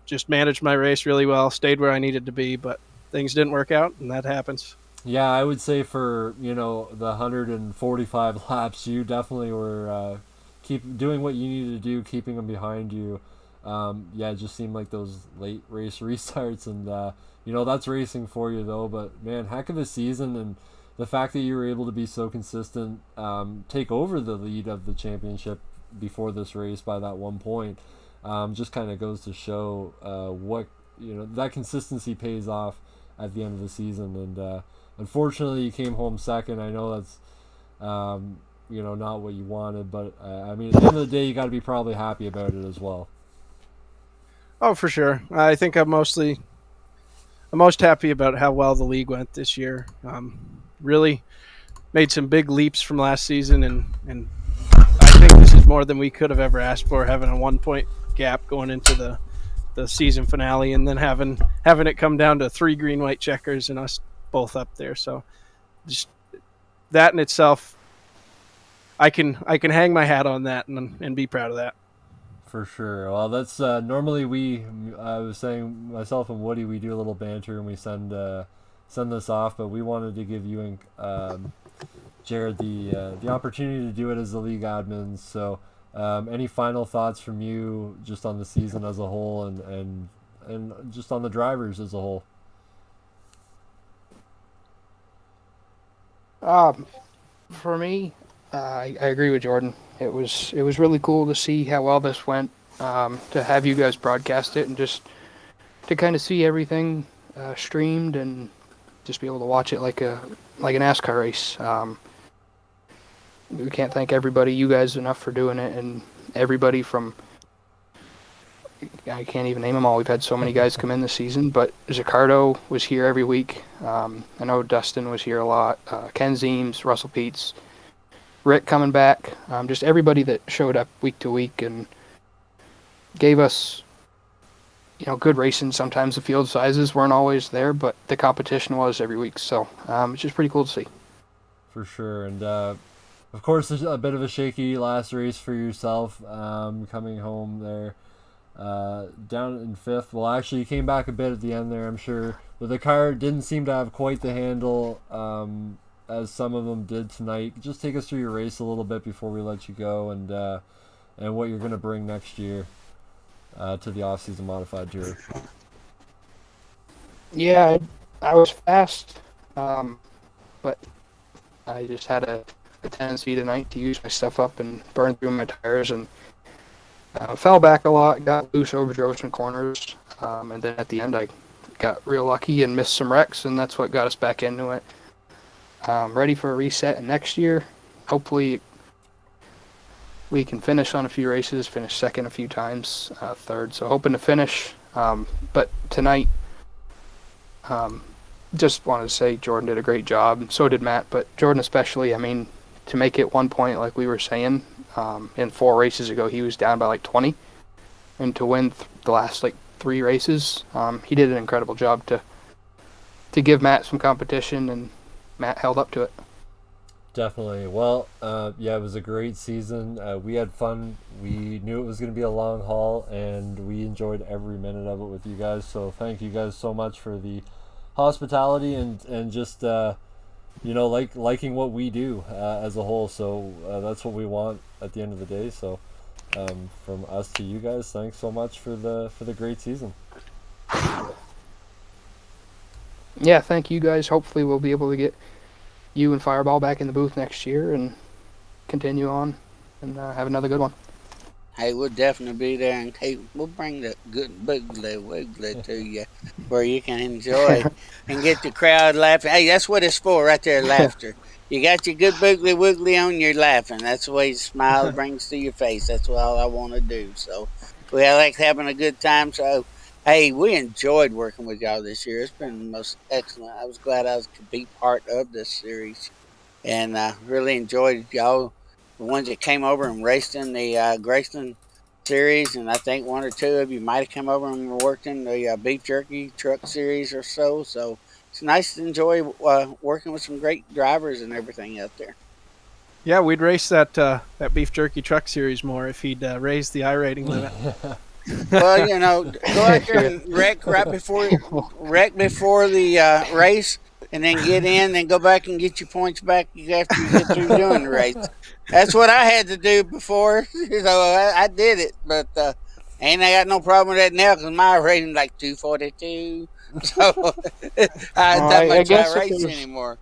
Speaker 5: just managed my race really well, stayed where I needed to be, but things didn't work out, and that happens.
Speaker 3: Yeah, I would say for the 145 laps, you definitely were keep doing what you needed to do, keeping them behind you. It just seemed like those late race restarts, and that's racing for you though. But man, heck of a season, and the fact that you were able to be so consistent, take over the lead of the championship before this race by that 1 point, just kind of goes to show what that consistency pays off at the end of the season. And unfortunately, you came home second. I know that's not what you wanted, but at the end of the day, you got to be probably happy about it as well.
Speaker 5: Oh, for sure. I think I'm most happy about how well the league went this year. Really made some big leaps from last season, and I think this is more than we could have ever asked for, having a 1 point gap going into the season finale, and then having it come down to 3 green-white checkers and us both up there. So just that in itself, I can hang my hat on that and be proud of that.
Speaker 3: For sure. Well, that's normally I was saying, myself and Woody, we do a little banter and we send this off, but we wanted to give you and Jared the opportunity to do it as the league admins. So any final thoughts from you just on the season as a whole and just on the drivers as a whole?
Speaker 10: For me, I agree with Jordan. It was really cool to see how well this went, to have you guys broadcast it and just to kind of see everything streamed and just be able to watch it like a NASCAR race. We can't thank you guys enough for doing it, and everybody from, I can't even name them all. We've had so many guys come in this season, but Zaccardo was here every week. I know Dustin was here a lot. Ken Zeems, Russell Peets, Rick coming back. Just everybody that showed up week to week and gave us, good racing. Sometimes the field sizes weren't always there, but the competition was every week. So it's just pretty cool to see.
Speaker 3: For sure. And of course, there's a bit of a shaky last race for yourself, coming home there. Down in fifth. Well, actually, you came back a bit at the end there, I'm sure. But the car didn't seem to have quite the handle as some of them did tonight. Just take us through your race a little bit before we let you go, and what you're going to bring next year to the off-season modified tour.
Speaker 10: Yeah, I was fast, but I just had a tendency tonight to use my stuff up and burn through my tires, and fell back a lot, got loose, overdrove some corners, and then at the end I got real lucky and missed some wrecks, and that's what got us back into it. Ready for a reset, and next year, hopefully we can finish on a few races, finish second a few times, third, so hoping to finish. But tonight, just wanted to say Jordan did a great job, and so did Matt, but Jordan especially. To make it 1 point, like we were saying, in 4 races ago, he was down by 20, and to win the last 3 races, he did an incredible job to give Matt some competition, and Matt held up to it.
Speaker 3: Definitely. Well, it was a great season. We had fun. We knew it was going to be a long haul, and we enjoyed every minute of it with you guys. So thank you guys so much for the hospitality and just liking what we do as a whole. So that's what we want at the end of the day. So from us to you guys, thanks so much for the great season.
Speaker 10: Yeah, thank you guys. Hopefully we'll be able to get you and Fireball back in the booth next year and continue on and have another good one.
Speaker 4: hey, we'll definitely be there, and hey, we'll bring the good boogly woogly to you, where you can enjoy and get the crowd laughing. Hey, that's what it's for, right there, laughter. You got your good boogly woogly on, you're laughing. That's the way the smile brings to your face. That's what all I want to do. So we like having a good time. So hey, we enjoyed working with y'all this year. It's been most excellent. I was glad I could be part of this series, and really enjoyed y'all, the ones that came over and raced in the Graceland series, and I think one or two of you might have come over and worked in the beef jerky truck series or so. So it's nice to enjoy working with some great drivers and everything out there.
Speaker 5: Yeah, we'd race that beef jerky truck series more if he'd raised the iRating limit.
Speaker 4: Well, you know, go out there and wreck before the race, and then get in, then go back and get your points back after you get through doing the race. That's what I had to do before, so I did it. But ain't I got no problem with that now, because my rating's like 242, so I don't race anymore.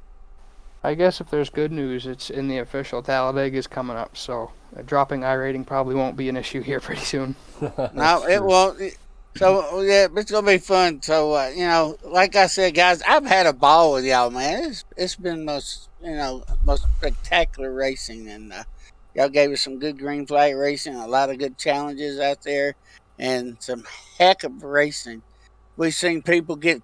Speaker 10: I guess if there's good news, it's in the official Talladega's coming up, so dropping iRating probably won't be an issue here pretty soon.
Speaker 4: No, it won't. So yeah, it's gonna be fun. So you know, like I said, guys, I've had a ball with y'all, man. It's been most spectacular racing, and y'all gave us some good green flag racing, a lot of good challenges out there, and some heck of racing. We've seen people get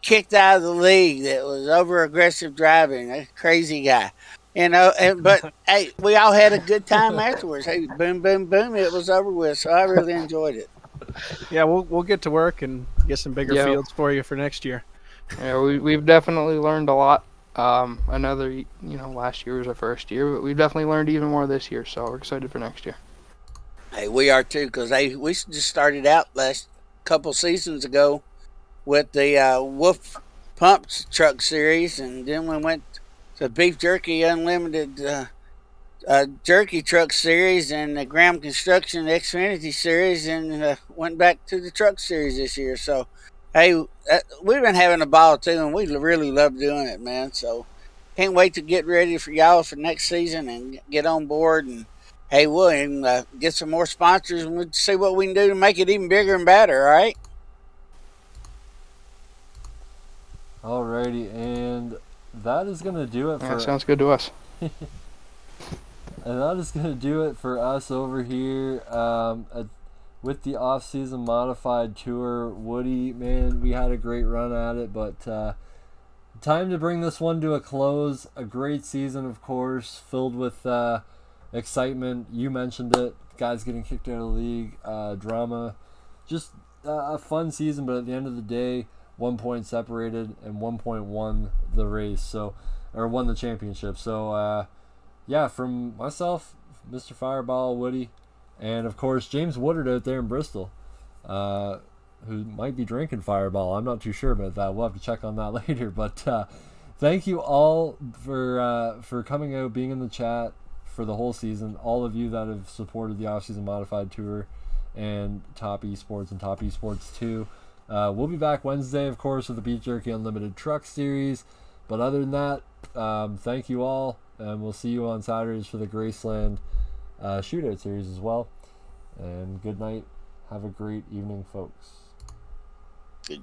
Speaker 4: kicked out of the league that was over aggressive driving. A crazy guy. You know, but hey, we all had a good time afterwards. Hey, boom, boom, boom, it was over with. So I really enjoyed it.
Speaker 5: Yeah, we'll get to work and get some bigger fields for you for next year.
Speaker 10: Yeah, we've definitely learned a lot. Last year was our first year, but we've definitely learned even more this year. So we're excited for next year.
Speaker 4: Hey, we are too, because we just started out last couple seasons ago with the Wolf Pumps Truck Series, and then we went to Beef Jerky Unlimited Jerky Truck Series and the Graham Construction Xfinity Series, and went back to the Truck Series this year. So, hey, we've been having a ball too, and we really love doing it, man. So, can't wait to get ready for y'all for next season and get on board. And hey, we'll even, get some more sponsors, and we'll see what we can do to make it even bigger and better. All right.
Speaker 3: Alrighty, and that is going to do it for...
Speaker 10: That sounds good to us.
Speaker 3: And that is going to do it for us over here with the off-season modified tour. Woody, man, we had a great run at it, but time to bring this one to a close. A great season, of course, filled with excitement. You mentioned it. Guys getting kicked out of the league, drama. Just a fun season, but at the end of the day, 1 point separated and 1 point won the race, or won the championship. So, yeah, from myself, Mr. Fireball, Woody, and of course James Woodard out there in Bristol, who might be drinking Fireball. I'm not too sure about that. We'll have to check on that later. But thank you all for coming out, being in the chat for the whole season. All of you that have supported the off-season modified tour and Topp eSports and Topp eSports 2. We'll be back Wednesday, of course, with the Beef Jerky Unlimited Truck Series. But other than that, thank you all, and we'll see you on Saturdays for the Graceland Shootout Series as well. And good night. Have a great evening, folks.
Speaker 4: Good day.